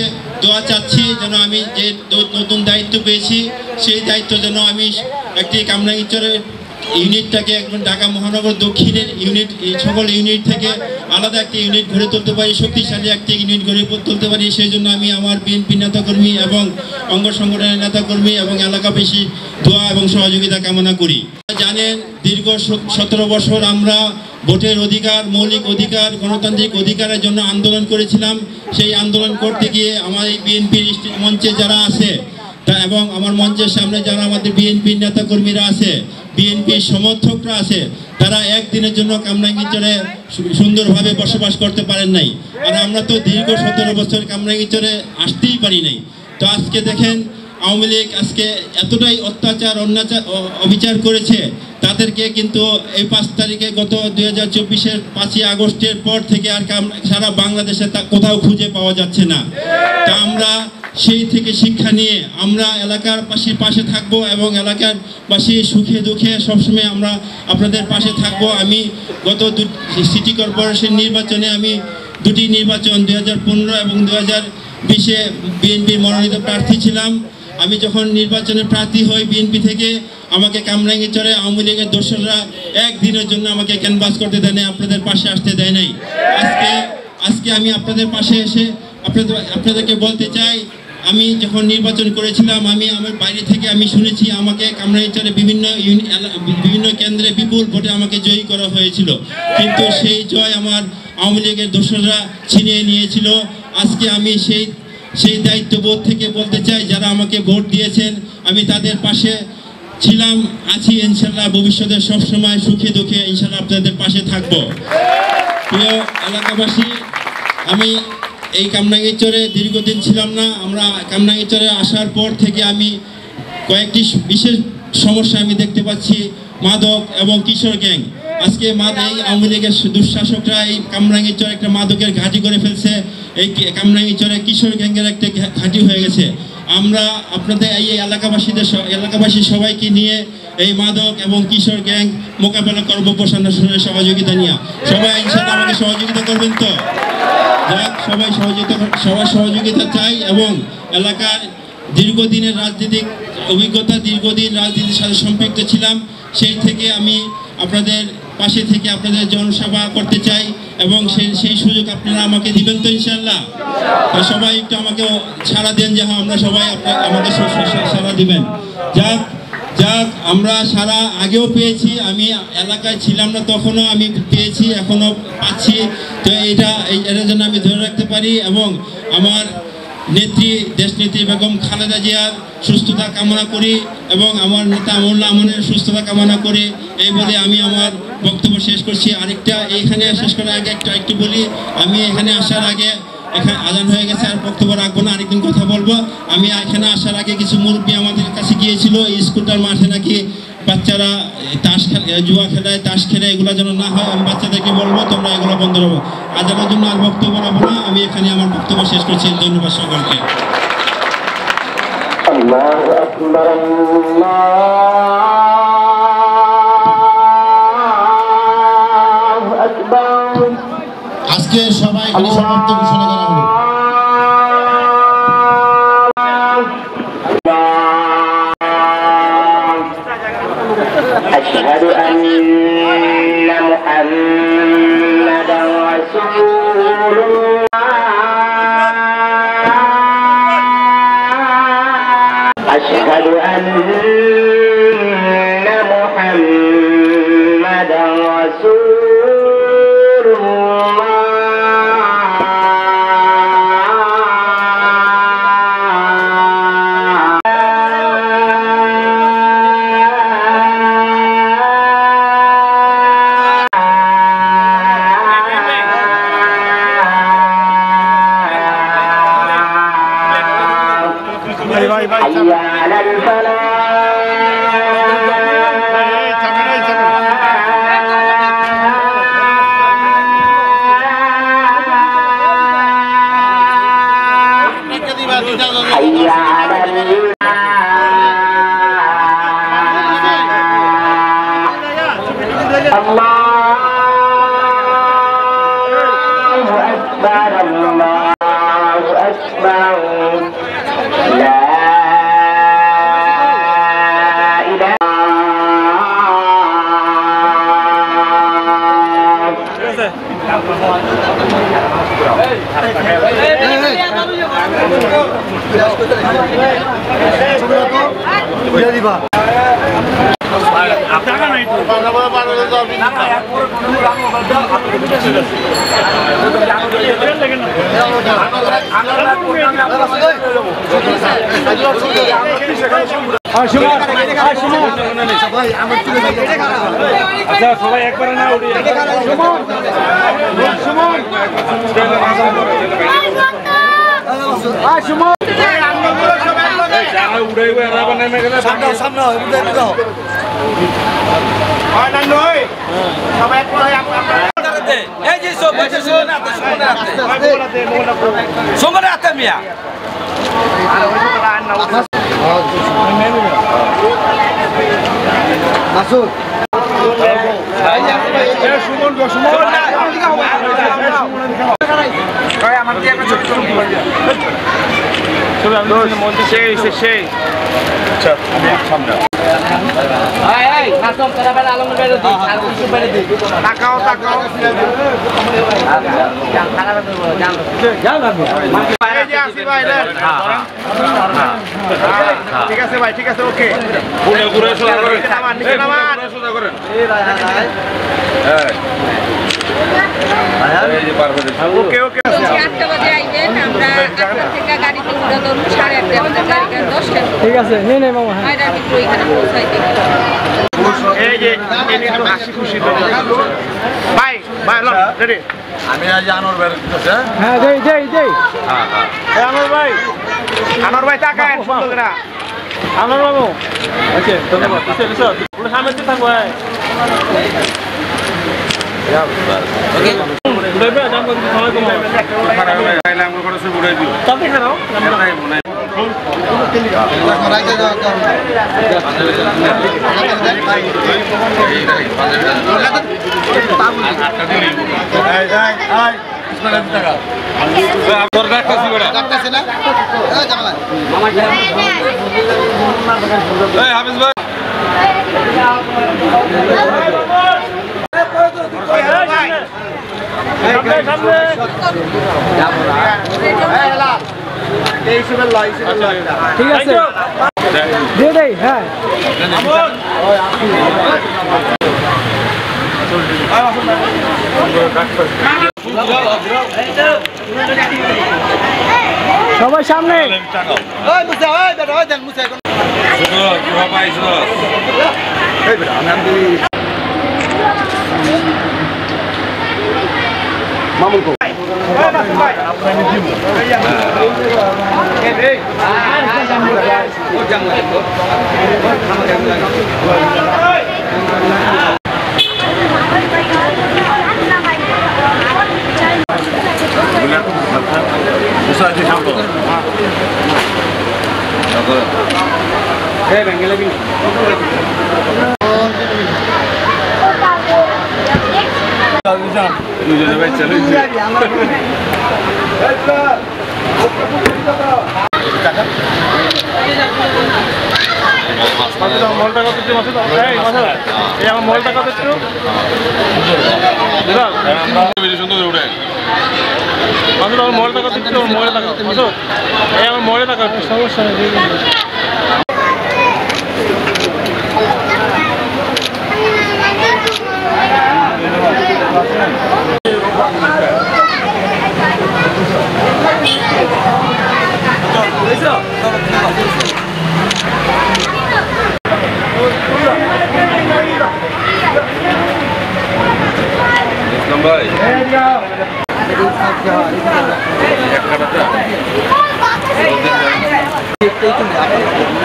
দোয়া চাচ্ছি যেন আমি যে নতুন দায়িত্ব পেয়েছি সেই দায়িত্ব যেন আমি একটি কামরাঙ্গীরচরের ইউনিটটাকে একদম ঢাকা মহানগর দক্ষিণের ইউনিট, এই সকল ইউনিট থেকে আলাদা একটি ইউনিট গড়ে তুলতে পারি, শক্তিশালী একটি ইউনিট গড়ে তুলতে পারি। সেই জন্য আমি আমার বিএনপি নেতাকর্মী এবং অঙ্গ সংগঠনের নেতাকর্মী এবং এলাকাবাসী দোয়া এবং সহযোগিতা কামনা করি। জানেন, দীর্ঘ 17 বছর আমরা ভোটের অধিকার, মৌলিক অধিকার, গণতান্ত্রিক অধিকারের জন্য আন্দোলন করেছিলাম। সেই আন্দোলন করতে গিয়ে আমার এই বিএনপির মঞ্চে যারা আছে এবং আমার মঞ্চের সামনে যারা আমাদের বিএনপির নেতাকর্মীরা আছে, বিএনপির সমর্থকরা আছে, তারা একদিনের জন্য কামরাঙ্গীরচরে সুন্দরভাবে বসবাস করতে পারেন নাই। আর আমরা তো দীর্ঘ 17 বছর কামরাঙ্গীরচরে আসতেই পারি নাই। তো আজকে দেখেন, আওয়ামী লীগ আজকে এতটাই অত্যাচার অবিচার করেছে, তাদেরকে কিন্তু এই 5 তারিখে গত 2024-এর 5ই আগস্টের পর থেকে আর সারা বাংলাদেশে তা কোথাও খুঁজে পাওয়া যাচ্ছে না। তা আমরা সেই থেকে শিক্ষা নিয়ে আমরা এলাকার পাশে থাকবো এবং এলাকারবাসী সুখে দুঃখে সবসময় আমরা আপনাদের পাশে থাকবো। আমি গত সিটি কর্পোরেশন নির্বাচনে আমি 2টি নির্বাচন 2015 এবং 2020-এ বিএনপির মনোনীত প্রার্থী ছিলাম। আমি যখন নির্বাচনে প্রার্থী হই বিএনপি থেকে, আমাকে কামরাঙ্গীরচরে আওয়ামী লীগের দোসররা একদিনের জন্য আমাকে ক্যানভাস করতে দেয় নাই, আপনাদের পাশে আসতে দেয় নাই। আজকে আমি আপনাদের পাশে এসে আপনাদেরকে বলতে চাই, আমি যখন নির্বাচন করেছিলাম আমি আমার বাইরে থেকে আমি শুনেছি আমাকে কামরাঙ্গীরচরে বিভিন্ন কেন্দ্রে বিপুল ভোটে আমাকে জয়ী করা হয়েছিল, কিন্তু সেই জয় আমার আওয়ামী লীগের দোসররা ছিনিয়ে নিয়েছিল। আজকে আমি সেই দায়িত্ববোধ থেকে বলতে চাই, যারা আমাকে ভোট দিয়েছেন আমি তাদের পাশে ছিলাম, আছি ইনশাল্লাহ, ভবিষ্যতে সবসময় সুখে দুঃখে ইনশাল্লাহ আপনাদের পাশে থাকব। প্রিয় এলাকাবাসী, আমি এই কামরাঙ্গীরচরে দীর্ঘদিন ছিলাম না। আমরা কামরাঙ্গীরচরে আসার পর থেকে আমি কয়েকটি বিশেষ সমস্যা আমি দেখতে পাচ্ছি, মাদক এবং কিশোর গ্যাং। আজকে এই আওয়ামী লীগের দুঃশাসকরা এই কামরাঙ্গীরচরে একটা মাদকের ঘাঁটি করে ফেলছে। এই কামরাঙ্গীরচরে কিশোর গ্যাংয়ের একটা ঘাঁটি হয়ে গেছে। আমরা আপনাদের এই এলাকাবাসী সবাইকে নিয়ে এই মাদক এবং কিশোর গ্যাং মোকাবেলা করবো প্রশাসনের সহযোগিতা নিয়ে। সবাই ইনশাআল্লাহ আমাকে সহযোগিতা করবেন তো? যাক, সবাই সহযোগিতা চাই। এবং এলাকার দীর্ঘদিনের রাজনৈতিক অভিজ্ঞতা, দীর্ঘদিন রাজনীতির সাথে সম্পৃক্ত ছিলাম, সেই থেকে আমি আপনাদের পাশে থেকে আপনাদের জনসেবা করতে চাই এবং সেই সুযোগ আপনারা আমাকে দিবেন তো ইনশাআল্লাহ? তো সবাই একটু আমাকে সাড়া দেন যে হ্যাঁ, আমরা সবাই আমাকে সাড়া দিবেন। যাক, আমরা সারা আগেও পেয়েছি, আমি এলাকায় ছিলাম না তখনও আমি পেয়েছি, এখনও পাচ্ছি। তো এটার জন্য আমি ধরে রাখতে পারি এবং আমার নেত্রী দেশনেত্রী বেগম খালেদা জিয়ার সুস্থতা কামনা করি এবং আমার নেতা মোল্লা আমনের সুস্থতা কামনা করি। এই বলে আমি আমার বক্তব্য শেষ করছি। এইখানে শেষ করার আগে একটু বলি, আমি এখানে আসার আগে এখানে আজান হয়ে গেছে, আর বক্তব্য রাখবো না, আরেকদিন কথা বলবো। আমি এখানে আসার আগে কিছু মুরব্বী আমাদের কাছে গিয়েছিল, এই স্কুলটার মাঠে নাকি বাচ্চারা জুয়া খেলায়, তাস খেলে, এগুলো যেন না হয়। আমি বাচ্চাদেরকে বলবো তোমরা এগুলো বন্ধ রাখবো। আজানের জন্য আর বক্তব্য রাখবো না, আমি এখানে আমার বক্তব্য শেষ করছি। ধন্যবাদ সকলকে। আজকে সবাই সমাপ্ত ঘোষণা করা হলো। أشهد أن محمدا رسول الله أشهد أن محمدا رسول الله حي على الفلاح حي على الفلاح الله أكبر الله أكبر لا সবাই একবারে না উঠি মাসুদ সেই তাকাও ঠিক আছে ভাই, ঠিক আছে, ওকে। ওকে ওকে 8টা বাজে আইবেন, আমরা 8টা থেকে গাড়িতে উঠে ধরুন 8:30 বাজে গাড়ি 10টা। ঠিক আছে, নেই নেই মামা। হ্যাঁ আমি তো এখানে পৌঁছাইতে এই যে একটু হাসি খুশি তো ভাই ভাই লন রেডি আমি আজ আনোর বের করতেছে হ্যাঁ দেই দেই দেই হ্যাঁ হ্যাঁ আনোর ভাই তাকায় সুন্দর করে আনোর বাবু ওকে ধন্যবাদ চলো পুরো সামনে তো থাকো ভাই ওকে উড়াইবে দাম কত সময় কম হবে খারাপ হবে তাইলে আমরা করে সব উড়াই দিও চল দেখে নাও আমরা নাই মনে রাইতে যাও ঠিক আছে দিয়ে দেই হ্যাঁ সবাই সামনে মামুন কো মলটা কত একটু মাসে এই আমার মলটা কত একটু বেশি সুন্দর উঠে মাসুদ আমার মলটা কত একটু মলে টাকা মাসুদ এই আমার মলে টাকা সমস্যা নেই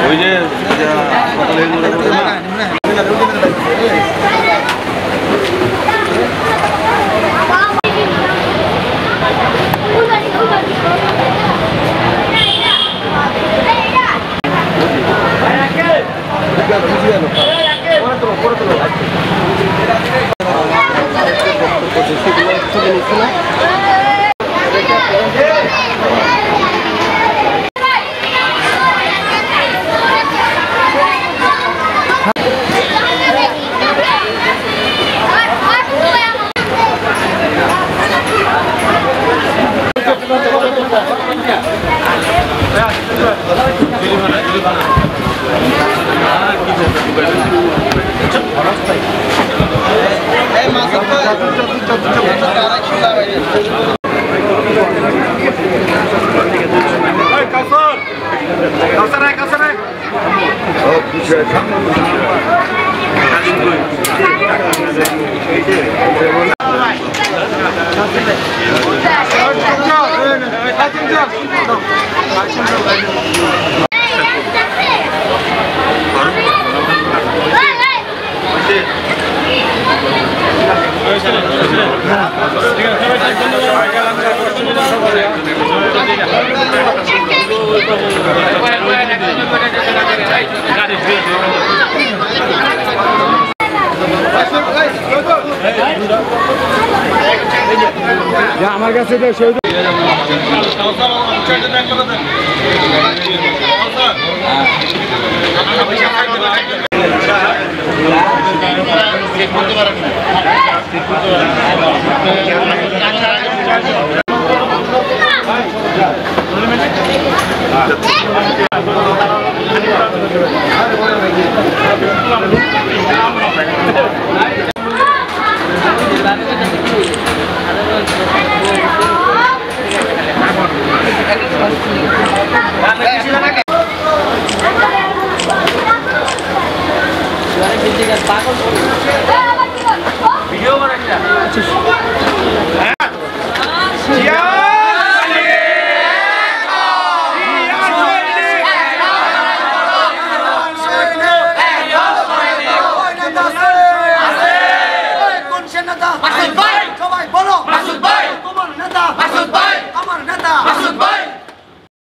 ওই যে আমার কাছে যাচ্ছে